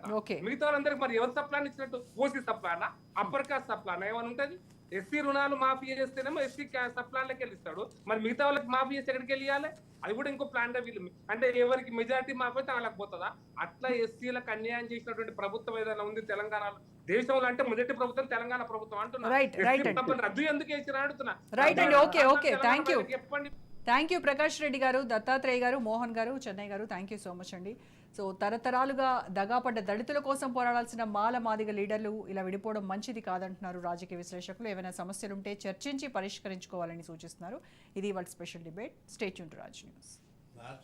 మిగతా వాళ్ళందరికి మరి ఎవరు సప్లాన్ ఇచ్చినట్టు? ఓసీ సప్లానా, అప్పర్ కాస్ట్ సప్లానా ఏమైనా ఉంటది? ఎస్సీ రుణాలు మాఫీ చేస్తేనేమో ఎస్సీ సప్లాన్లకి వెళ్ళిస్తాడు. మరి మిగతా వాళ్ళకి మాఫీ చేస్తే ఎక్కడికి వెళ్ళాలి? అది కూడా ఇంకో ప్లాన్ వీళ్ళు అంటే ఎవరికి మెజారిటీ మాఫీ అయితే వాళ్ళకి పోతుందా? అట్లా ఎస్సీలకు అన్యాయం చేసినటువంటి ప్రభుత్వం ఏదైనా ఉంది తెలంగాణలో దేశంలో అంటే మొదటి ప్రభుత్వం తెలంగాణ ప్రభుత్వం అంటున్నా. రద్దు ఎందుకు వేసినా అడుగుతున్నా. థ్యాంక్ యూ ప్రకాష్ రెడ్డి గారు, దత్తాత్రేయ గారు, మోహన్ గారు, చెన్నై గారు, థ్యాంక్ యూ సో మచ్ అండి. సో తరతరాలుగా దగాపడ్డ దళితుల కోసం పోరాడాల్సిన మాల మాదిగ లీడర్లు ఇలా విడిపోవడం మంచిది కాదంటున్నారు రాజకీయ విశ్లేషకులు. ఏమైనా సమస్యలుంటే చర్చించి పరిష్కరించుకోవాలని సూచిస్తున్నారు. ఇది వాళ్ళ special debate. Stay tune to Raj news.